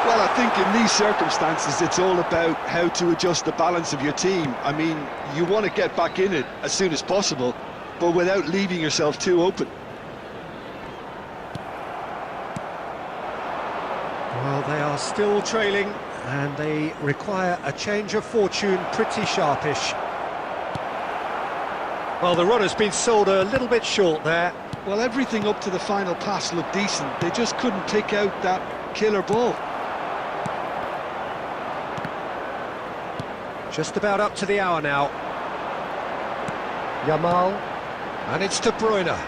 Well, I think in these circumstances it's all about how to adjust the balance of your team. I mean, you want to get back in it as soon as possible, but without leaving yourself too open. Well, they are still trailing, and they require a change of fortune pretty sharpish. Well, the runner's been sold a little bit short there. Well, everything up to the final pass looked decent. They just couldn't pick out that killer ball. Just about up to the hour now. Yamal, and it's De Bruyne.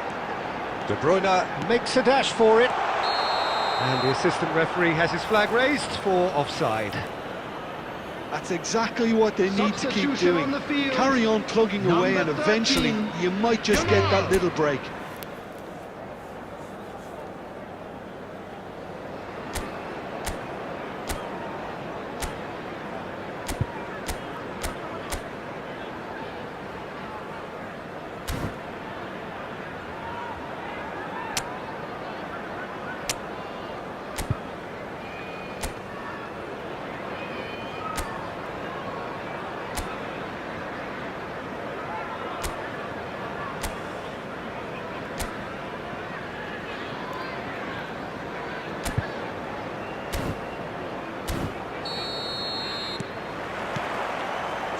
De Bruyne makes a dash for it. And the assistant referee has his flag raised for offside. That's exactly what they need to keep Substitution doing. on the field. Carry on plugging away, and Number eventually 13. you might just get that little break.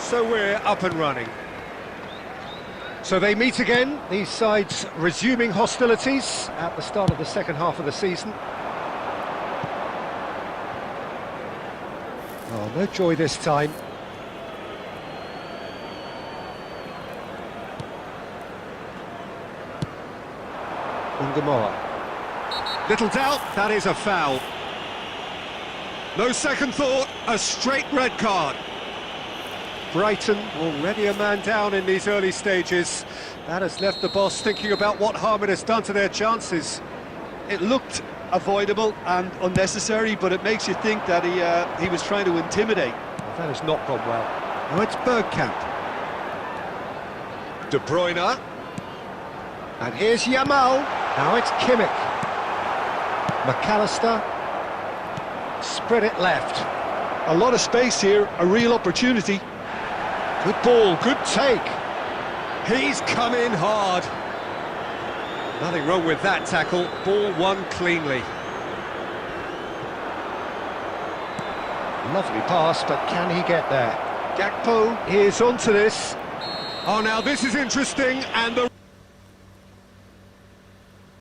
So we're up and running. So they meet again, these sides resuming hostilities at the start of the second half of the season. Oh, no joy this time. Ungamoa. Little doubt, that is a foul. No second thought, a straight red card. Brighton already a man down in these early stages. That has left the boss thinking about what harm it has done to their chances. It looked avoidable and unnecessary, but it makes you think that he was trying to intimidate. Well, that has not gone well. Now it's Bergkamp. De Bruyne. And here's Yamal. Now it's Kimmich. McAllister. Spread it left. A lot of space here, a real opportunity. Good ball, good take. He's come in hard. Nothing wrong with that tackle. Ball won cleanly. Lovely pass, but can he get there? Gakpo is onto this. Oh, now this is interesting, and the